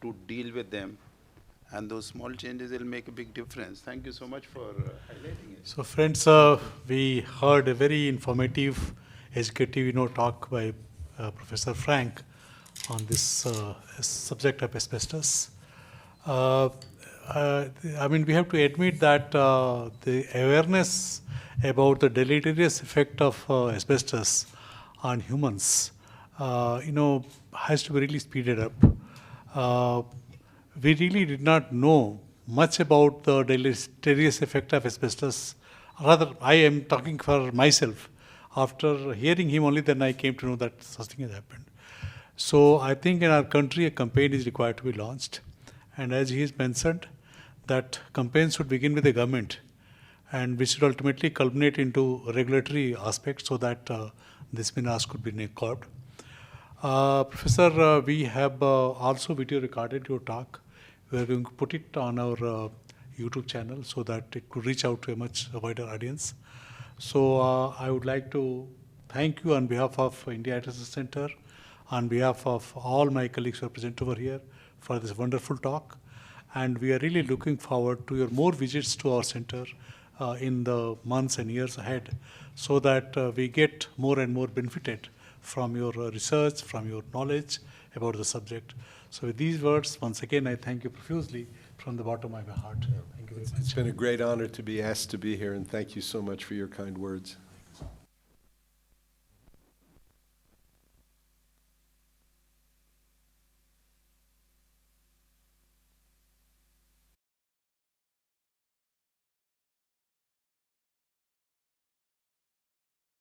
to deal with them, and those small changes will make a big difference. Thank you so much for highlighting it. So friends, we heard a very informative, educative talk by Professor Frank on this subject of asbestos. We have to admit that the awareness about the deleterious effect of asbestos on humans, has to be really speeded up. We really did not know much about the deleterious effect of asbestos. Rather, I am talking for myself. After hearing him only, then I came to know that such thing has happened. So I think in our country, a campaign is required to be launched. And as he has mentioned, that campaigns should begin with the government, and which should ultimately culminate into regulatory aspects so that this menace could be curbed. Professor, we have also video recorded your talk. We are going to put it on our YouTube channel so that it could reach out to a much wider audience. So I would like to thank you on behalf of India Athletics Center, on behalf of all my colleagues who are present over here for this wonderful talk. And we are really looking forward to your more visits to our center in the months and years ahead, so that we get more and more benefited from your research, from your knowledge about the subject. So with these words, once again, I thank you profusely from the bottom of my heart. Thank you very much. It's been a great honor to be asked to be here, and thank you so much for your kind words.